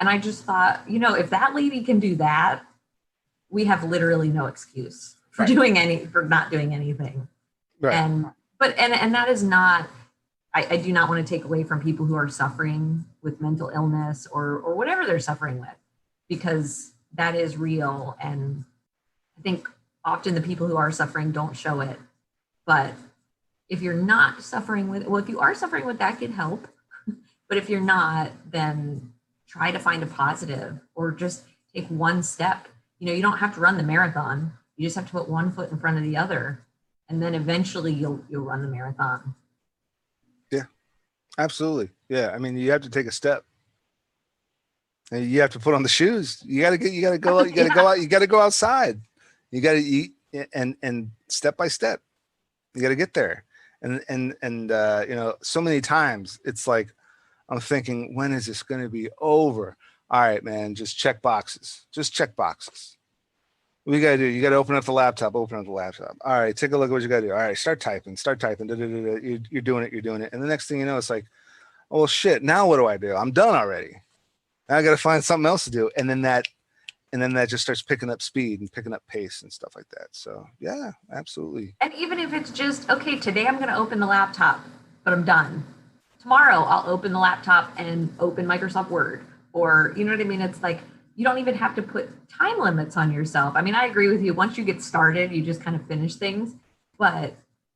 And I just thought, you know, if that lady can do that, we have literally no excuse for not doing anything. right. And that is not, I do not want to take away from people who are suffering with mental illness or whatever they're suffering with, because that is real. And I think often the people who are suffering don't show it. But if you're not suffering with, well, if you are suffering with that, get help. But if you're not, then try to find a positive or just take one step. You know, you don't have to run the marathon. You just have to put one foot in front of the other. And then eventually you'll run the marathon. Yeah, absolutely. Yeah. I mean, you have to take a step. And you have to put on the shoes. You got to go out, you got to go outside. You got to eat and step by step, you got to get there. And you know, so many times it's like, I'm thinking, when is this going to be over? All right, man, just check boxes. Just check boxes. What you got to do? You got to open up the laptop. All right, take a look at what you got to do. All right, start typing. You're doing it. And the next thing you know, it's like, oh, well, shit, now what do? I'm done already. Now I got to find something else to do. And then that and then that just starts picking up speed and picking up pace and stuff like that. So yeah, absolutely. And even if it's just, okay, today I'm going to open the laptop, but I'm done. Tomorrow I'll open the laptop and open Microsoft Word, or, you know what I mean? It's like, you don't even have to put time limits on yourself. I mean, I agree with you. Once you get started, you just kind of finish things, but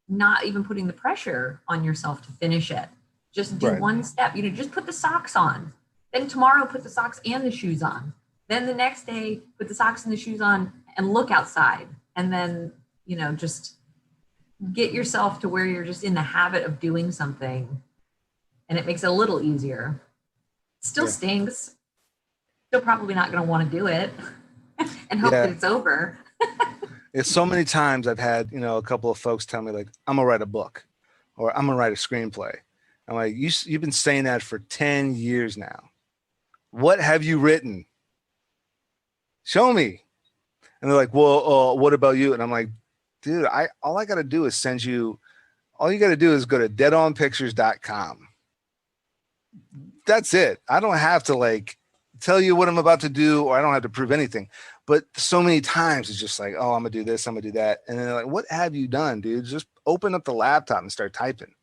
not even putting the pressure on yourself to finish it. Just do one step, you know, just put the socks on. Then tomorrow, put the socks and the shoes on. Then the next day, put the socks and the shoes on and look outside. And then, you know, just get yourself to where you're just in the habit of doing something, and it makes it a little easier. Still stinks. Still probably not going to want to do it and hope that it's over. It's so many times I've had, you know, a couple of folks tell me like, I'm gonna write a book or I'm gonna write a screenplay. I'm like, you've been saying that for 10 years now. What have you written? Show me. And they're like, well, what about you? And I'm like, dude, all I got to do is send you, all you got to do is go to deadonpictures.com. That's it. I don't have to like tell you what I'm about to do, or I don't have to prove anything. But so many times it's just like, oh, I'm gonna do this, I'm gonna do that. And then they're like, what have you done, dude? Just open up the laptop and start typing.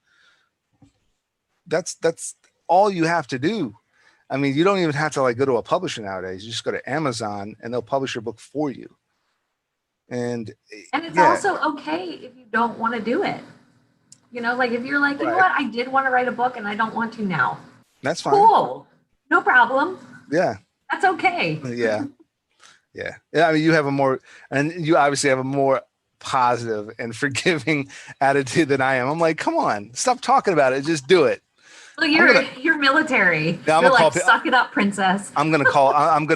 That's all you have to do. I mean, you don't even have to like go to a publisher nowadays. You just go to Amazon and they'll publish your book for you. And it's also okay if you don't want to do it. You know, like if you're like, you know what, I did want to write a book and I don't want to now. That's fine. Cool. No problem. Yeah. That's okay. Yeah. Yeah. I mean, you obviously have a more positive and forgiving attitude than I am. I'm like, come on, stop talking about it. Just do it. Well, you're military. Yeah, you're like, suck it up, princess. I'm gonna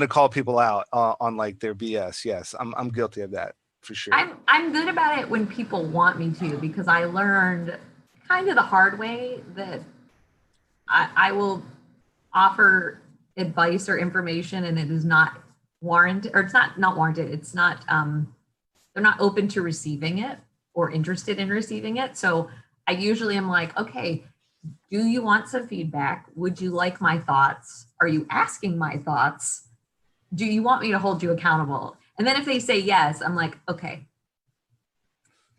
call people out on like their BS. Yes, I'm guilty of that for sure. I'm good about it when people want me to, because I learned kind of the hard way that I will offer advice or information and it is not warranted, or it's not warranted. It's not, they're not open to receiving it or interested in receiving it. So I usually am like, okay, do you want some feedback? Would you like my thoughts? Are you asking my thoughts? Do you want me to hold you accountable? And then if they say yes, I'm like, okay,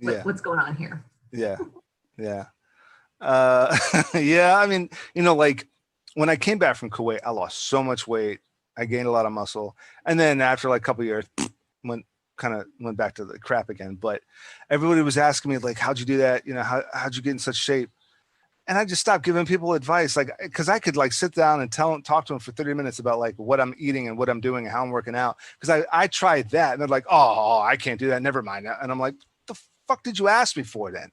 what's going on here? Yeah. Yeah. I mean, you know, like when I came back from Kuwait, I lost so much weight. I gained a lot of muscle. And then after like a couple of years, went back to the crap again. But everybody was asking me like, how'd you do that? You know, how'd you get in such shape? And I just stopped giving people advice, like, because I could like sit down and talk to them for 30 minutes about like what I'm eating and what I'm doing and how I'm working out. Because I tried that and they're like, oh, I can't do that. Never mind. And I'm like, the fuck did you ask me for then?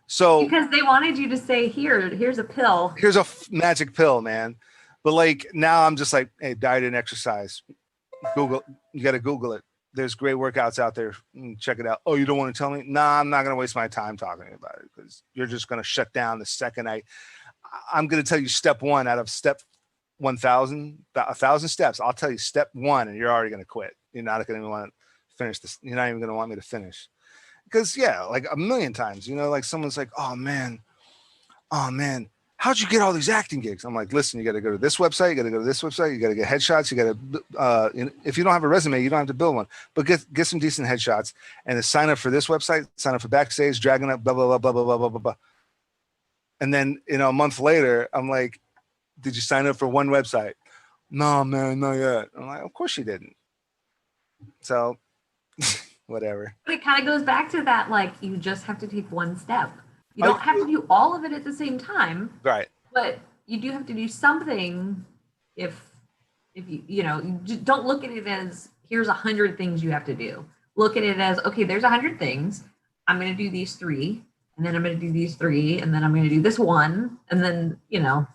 So because they wanted you to say, here's a pill. Here's a magic pill, man. But like now I'm just like, hey, diet and exercise. Google, you got to Google it. There's great workouts out there. Check it out. Oh, you don't want to tell me? Nah, I'm not going to waste my time talking about it because you're just going to shut down the second I'm going to tell you step one out of step 1,000, 1,000 steps. I'll tell you step one and you're already going to quit. You're not going to want to finish this. You're not even going to want me to finish because like a million times, you know, like someone's like, oh man, how'd you get all these acting gigs? I'm like, listen, you got to go to this website. You got to go to this website. You got to get headshots. You got to, if you don't have a resume, you don't have to build one, but get some decent headshots and then sign up for this website, sign up for Backstage, Dragon Up, blah, blah, blah, blah, blah, blah, blah, blah, blah. And then, you know, a month later, I'm like, did you sign up for one website? No, man, not yet. I'm like, of course you didn't. So whatever. But it kind of goes back to that, like, you just have to take one step. You don't have to do all of it at the same time. Right. But you do have to do something if you know, you just don't look at it as here's 100 things you have to do. Look at it as, okay, there's 100 things. I'm going to do these 3, and then I'm going to do these 3, and then I'm going to do this 1, and then, you know,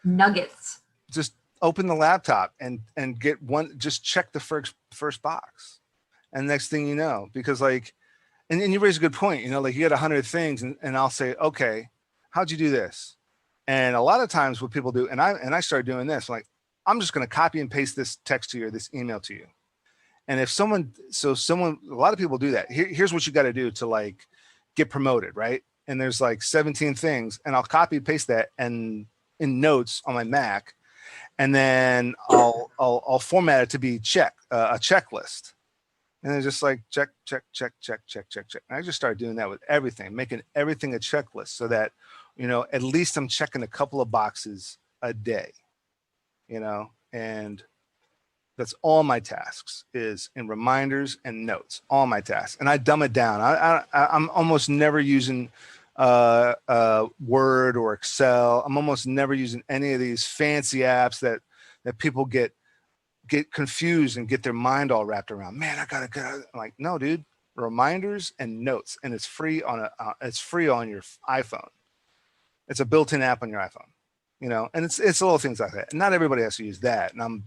nuggets. Just open the laptop and get one, just check the first box. And next thing you know, because like, and you raise a good point, you know, like you get 100 things and I'll say, okay, how'd you do this? And a lot of times what people do, and I started doing this, like, I'm just going to copy and paste this text to you or this email to you. And if a lot of people do that. Here's what you got to do to like get promoted. Right. And there's like 17 things and I'll copy and paste that and in notes on my Mac. and then I'll format it to be a checklist. And then just like check. And I just started doing that with everything, making everything a checklist so that, you know, at least I'm checking a couple of boxes a day, you know, and that's all my tasks is in reminders and notes, all my tasks. And I dumb it down. I'm almost never using Word or Excel. I'm almost never using any of these fancy apps that people get confused and get their mind all wrapped around. Man, I gotta go. I'm like, no, dude, reminders and notes, and it's free on your iPhone. It's a built-in app on your iPhone, you know, and it's little things like that. And not everybody has to use that. And I'm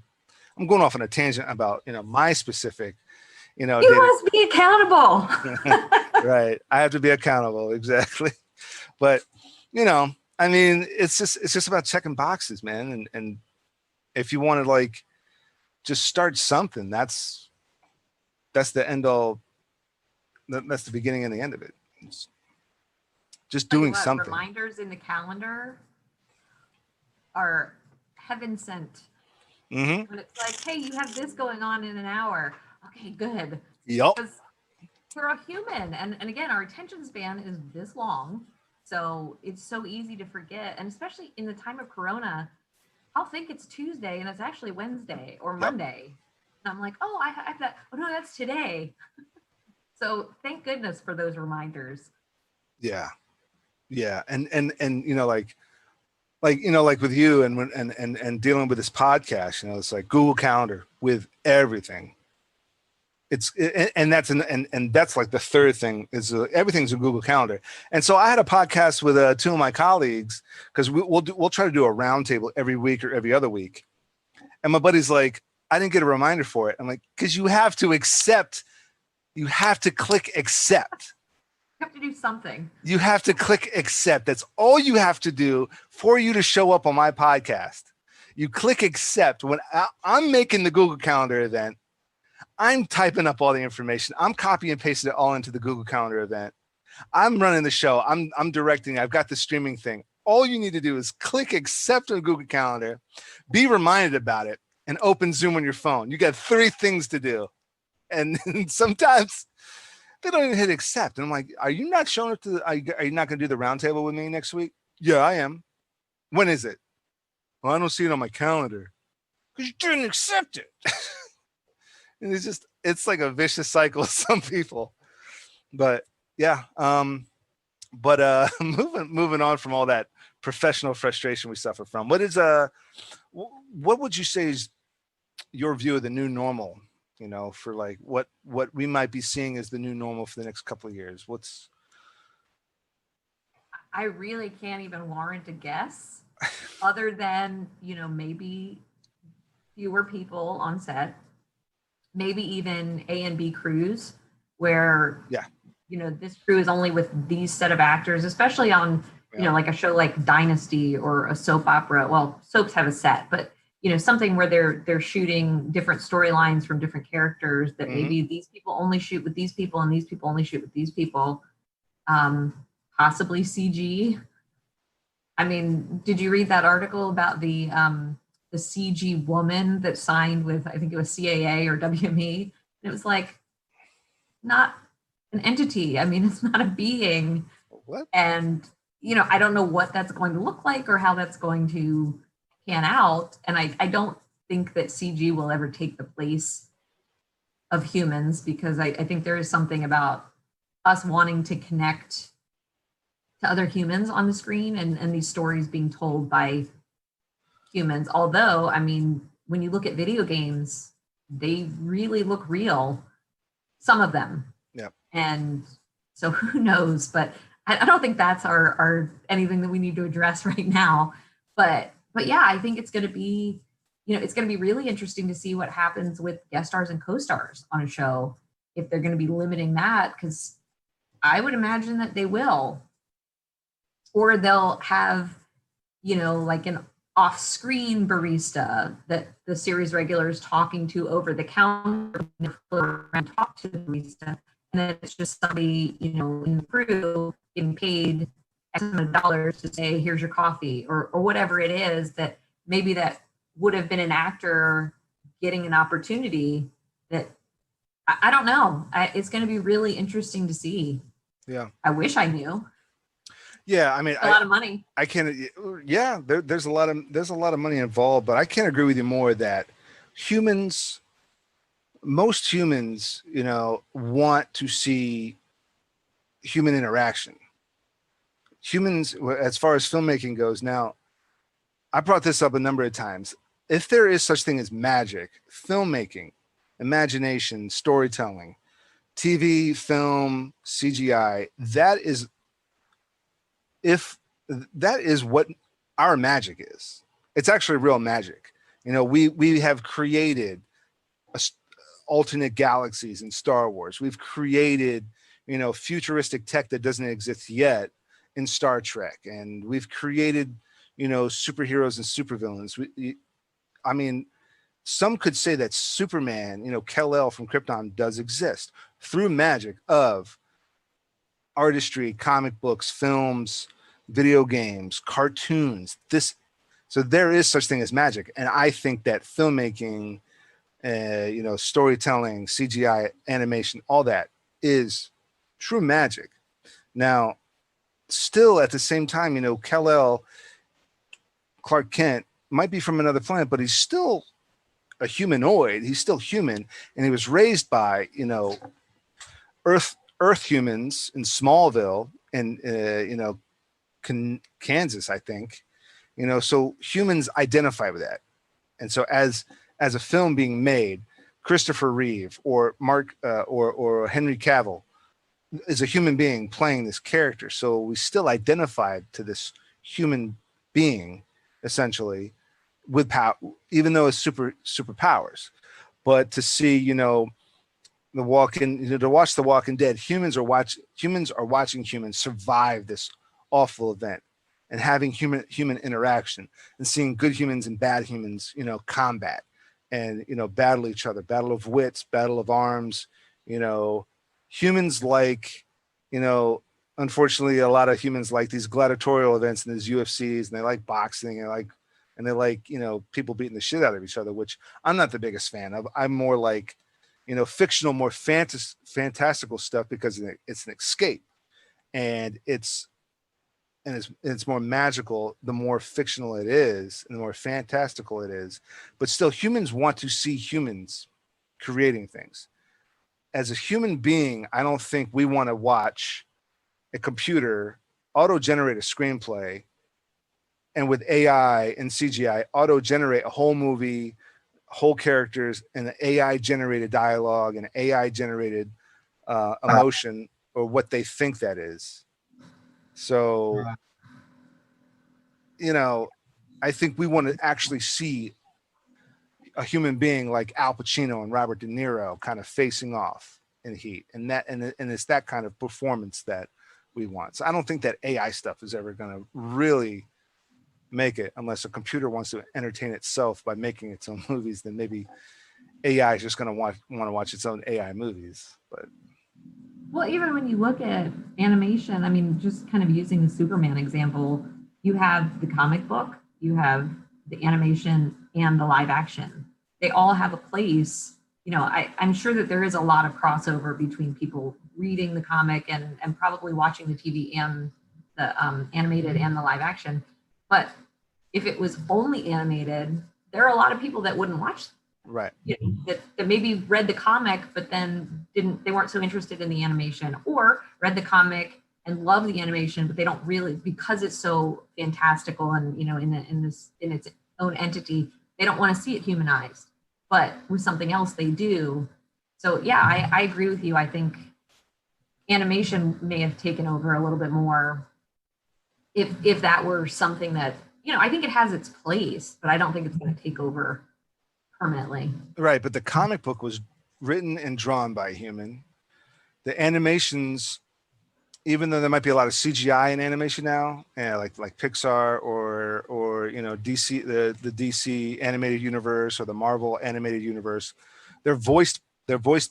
going off on a tangent about, you know, my specific, you know, you must be accountable. Right. I have to be accountable. Exactly. But, you know, I mean, it's just about checking boxes, man. And if you want to like just start something, that's the end all. That's the beginning and the end of it. It's just doing something. Reminders in the calendar are heaven sent. Mm-hmm. When it's like, hey, you have this going on in an hour. Okay, good. Yep. Because we're a human. And again, our attention span is this long. So it's so easy to forget. And especially in the time of Corona, I'll think it's Tuesday and it's actually Wednesday or Monday. And I'm like, oh, I have that. Oh, no, that's today. So thank goodness for those reminders. Yeah. Yeah. And you know, like, you know, like with you and dealing with this podcast, you know, it's like Google Calendar with everything. And that's like the third thing is everything's in Google Calendar. And so I had a podcast with two of my colleagues because we'll try to do a roundtable every week or every other week. And my buddy's like, I didn't get a reminder for it. I'm like, because you have to click accept. You have to do something. You have to click accept. That's all you have to do for you to show up on my podcast. You click accept. When I'm making the Google Calendar event, I'm typing up all the information. I'm copying and pasting it all into the Google Calendar event. I'm running the show. I'm directing. I've got the streaming thing. All you need to do is click accept on Google Calendar, be reminded about it, and open Zoom on your phone. You got 3 things to do. And sometimes they don't even hit accept. And I'm like, are you not showing up to are you not going to do the roundtable with me next week? Yeah, I am. When is it? Well, I don't see it on my calendar because you didn't accept it. And it's like a vicious cycle with some people. But yeah. Moving on from all that professional frustration we suffer from, what would you say is your view of the new normal? You know, for like what we might be seeing as the new normal for the next couple of years. I really can't even warrant a guess other than, you know, maybe fewer people on set, maybe even A and B crews where, you know, this crew is only with these set of actors, especially on, you know, like a show like Dynasty or a soap opera. Well, soaps have a set, but you know, something where they're shooting different storylines from different characters that maybe these people only shoot with these people and these people only shoot with these people. Possibly CG. I mean, did you read that article about the CG woman that signed with, I think it was CAA or WME? It was like not an entity. I mean, it's not a being. What? And, you know, I don't know what that's going to look like or how that's going to pan out. And I don't think that CG will ever take the place of humans, because I think there is something about us wanting to connect to other humans on the screen and these stories being told by humans. Although, I mean, when you look at video games, they really look real, some of them. Yeah. And so who knows, but I don't think that's our anything that we need to address right now. But yeah, I think it's going to be, you know, it's going to be really interesting to see what happens with guest stars and co-stars on a show, if they're going to be limiting that, because I would imagine that they will. Or they'll have, you know, like an off-screen barista that the series regular is talking to over the counter and talk to the barista. And then it's just somebody, you know, in the crew getting paid X amount of dollars to say, here's your coffee, or whatever it is, that maybe that would have been an actor getting an opportunity that I don't know. It's going to be really interesting to see. Yeah. I wish I knew. Yeah. I mean, a lot of money. I can't, yeah, there's a lot of money involved, but I can't agree with you more that most humans, you know, want to see human interaction. Humans, as far as filmmaking goes, now, I brought this up a number of times. If there is such thing as magic, filmmaking, imagination, storytelling, TV, film, CGI, that is what our magic is. It's actually real magic. You know, we have created alternate galaxies in Star Wars. We've created, you know, futuristic tech that doesn't exist yet in Star Trek, and we've created, you know, superheroes and supervillains. I mean, some could say that Superman, you know, Kal-El from Krypton does exist through magic of artistry, comic books, films, video games, cartoons. So there is such thing as magic, and I think that filmmaking, you know, storytelling, CGI, animation, all that is true magic. Now, still at the same time, you know, Kal-El, Clark Kent, might be from another planet, but he's still a humanoid. He's still human, and he was raised by, you know, Earth humans in Smallville and you know, Kansas, I think. You know, so humans identify with that, and so as a film being made, Christopher Reeve or or Henry Cavill is a human being playing this character, so we still identified to this human being essentially with power, even though it's superpowers. But to see, you know, to watch The Walking Dead, humans are watching humans survive this awful event and having human interaction and seeing good humans and bad humans, you know, combat and, you know, battle each other, battle of wits, battle of arms. You know, humans like, you know, unfortunately, a lot of humans like these gladiatorial events and these UFCs, and they like boxing and they like, you know, people beating the shit out of each other, which I'm not the biggest fan of. I'm more like, you know, fictional, more fantastical stuff because it's an escape, and it's more magical the more fictional it is and the more fantastical it is. But still, humans want to see humans creating things. As a human being, I don't think we want to watch a computer auto-generate a screenplay and with AI and CGI auto-generate a whole movie, whole characters, and AI-generated dialogue and AI-generated emotion, or what they think that is. So, you know, I think we want to actually see a human being like Al Pacino and Robert De Niro kind of facing off in heat, and it's that kind of performance that we want. So I don't think that AI stuff is ever going to really make it, unless a computer wants to entertain itself by making its own movies. Then maybe AI is just going to want to watch its own AI movies. But well, even when you look at animation, I mean, just kind of using the Superman example, you have the comic book, you have the animation, and the live action. They all have a place. You know, I'm sure that there is a lot of crossover between people reading the comic and probably watching the TV and the animated and the live action. But if it was only animated, there are a lot of people that wouldn't watch. Right. You know, that maybe read the comic, but then they weren't so interested in the animation, or read the comic and love the animation, but they don't really, because it's so fantastical and, you know, in its own entity, they don't want to see it humanized. But with something else, they do. So yeah, I agree with you. I think animation may have taken over a little bit more if that were something that, you know, I think it has its place, but I don't think it's going to take over permanently. Right, but the comic book was written and drawn by a human. The animations, even though there might be a lot of CGI in animation now, like Pixar or you know, DC, the DC animated universe or the Marvel animated universe, they're voiced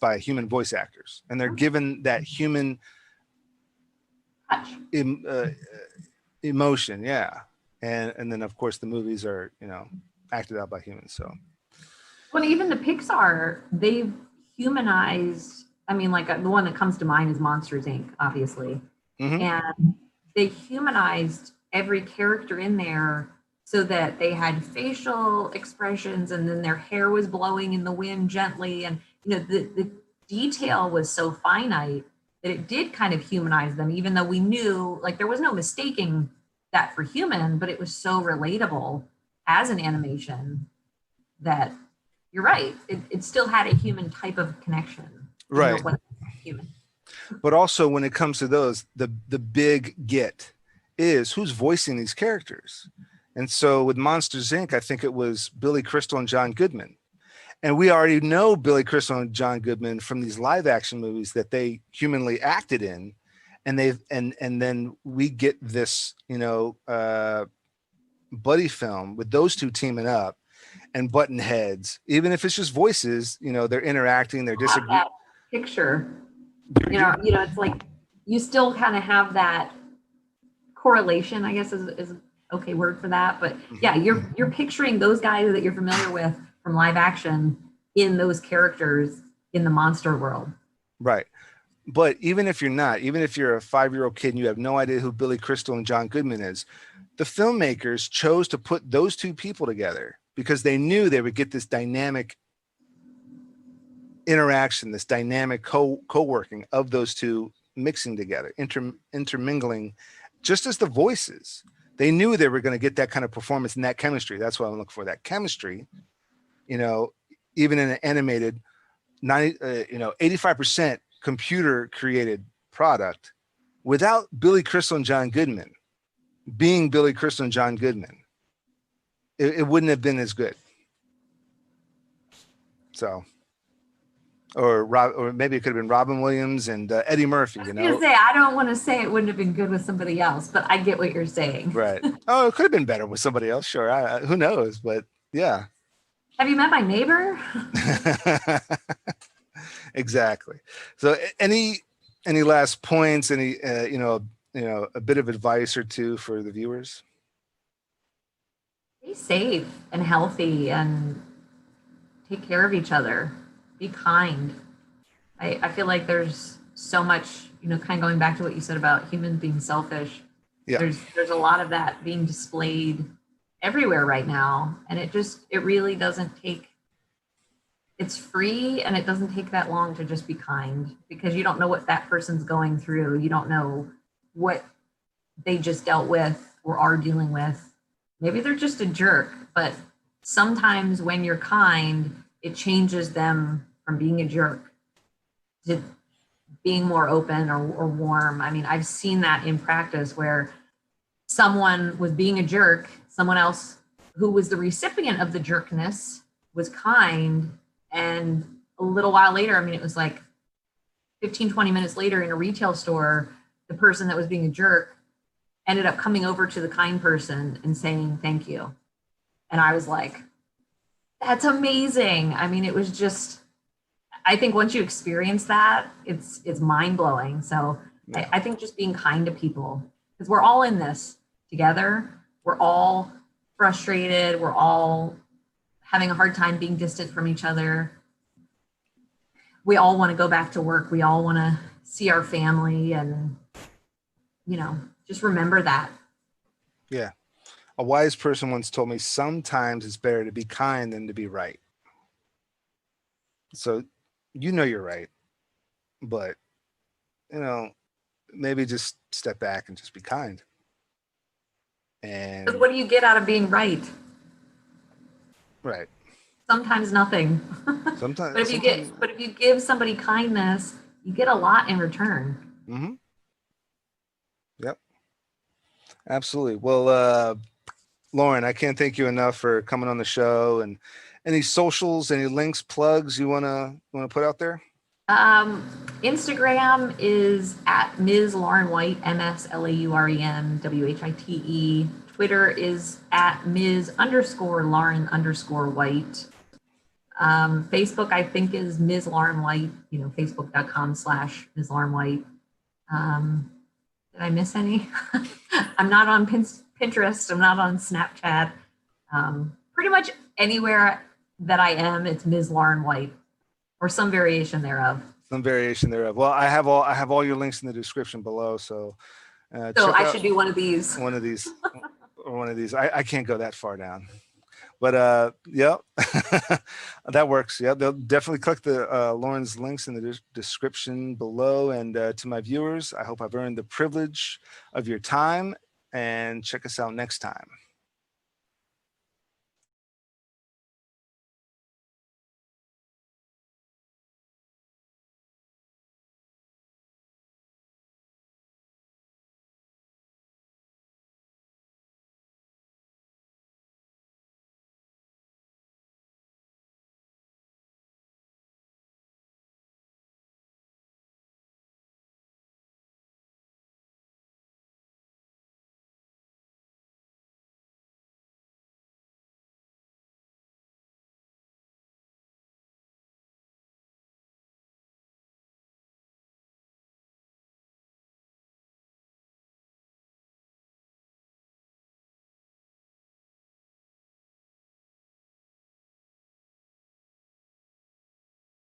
by human voice actors, and they're given that human emotion. Yeah. And then of course the movies are, you know, acted out by humans. So, well, even the Pixar, they've humanized. I mean, like the one that comes to mind is Monsters Inc., obviously, and they humanized every character in there so that they had facial expressions, and then their hair was blowing in the wind gently, and the detail was so finite that it did kind of humanize them, even though we knew like there was no mistaking that for human, but it was so relatable as an animation that you're right. It still had a human type of connection. Right. Human. But also when it comes to those, the big get is who's voicing these characters. And so with Monsters Inc., I think it was Billy Crystal and John Goodman. And we already know Billy Crystal and John Goodman from these live action movies that they humanly acted in. And then we get this, buddy film with those two teaming up and button heads, even if it's just voices, they're interacting, they're disagreeing. Picture, it's like you still kind of have that correlation, I guess is okay word for that. But yeah, you're picturing those guys that you're familiar with from live action in those characters in the monster world. Right. But even if you're not, even if you're a 5-year-old kid and you have no idea who Billy Crystal and John Goodman is, the filmmakers chose to put those two people together because they knew they would get this dynamic interaction, this dynamic co-working of those two mixing together, intermingling, just as the voices. They knew they were going to get that kind of performance and that chemistry. That's what I'm looking for, that chemistry, even in an animated 85% computer created product without Billy Crystal and John Goodman being Billy Crystal and John Goodman, it wouldn't have been as good. So, or maybe it could have been Robin Williams and Eddie Murphy. I was gonna say, I don't want to say it wouldn't have been good with somebody else, but I get what you're saying. Right. Oh, it could have been better with somebody else. Sure. Who knows? But yeah. Have you met my neighbor? Exactly. So any last points, any, a bit of advice or two for the viewers? Stay safe and healthy and take care of each other. Be kind. I feel like there's so much, kind of going back to what you said about humans being selfish. Yeah. There's a lot of that being displayed everywhere right now. And it really doesn't take, it's free and it doesn't take that long to just be kind, because you don't know what that person's going through. You don't know what they just dealt with or are dealing with. Maybe they're just a jerk, but sometimes when you're kind, it changes them from being a jerk to being more open or warm. I mean, I've seen that in practice where someone was being a jerk, someone else who was the recipient of the jerkness was kind, and a little while later, I mean, it was like 15, 20 minutes later in a retail store, the person that was being a jerk ended up coming over to the kind person and saying, thank you. And I was like, that's amazing. I mean, it was just, I think once you experience that, it's mind blowing. So yeah. I think just being kind to people, because we're all in this together. We're all frustrated. We're all having a hard time being distant from each other. We all want to go back to work. We all want to see our family, and, just remember that. Yeah. A wise person once told me, sometimes it's better to be kind than to be right. So, you're right, but, maybe just step back and just be kind. And what do you get out of being right? Right. Sometimes nothing. Sometimes. But if you give somebody kindness, you get a lot in return. Mm-hmm. Yep. Absolutely. Well, Lauren, I can't thank you enough for coming on the show. And any socials, any links, plugs you wanna put out there? Instagram is at Ms. Lauren White, MSLAUREN WHITE. Twitter is at Ms_Lauren_White. Facebook, I think, is Ms. Lauren White, Facebook.com/Ms. Lauren White. Did I miss any? I'm not on Pinterest. I'm not on Snapchat. Pretty much anywhere that I am, it's Ms. Lauren White or some variation thereof. Some variation thereof. Well, I have all your links in the description below. So, So I should do one of these. One of these, or one of these. I can't go that far down, but yeah, that works. Yeah, they'll definitely click the Lauren's links in the description below. And to my viewers, I hope I've earned the privilege of your time, and check us out next time.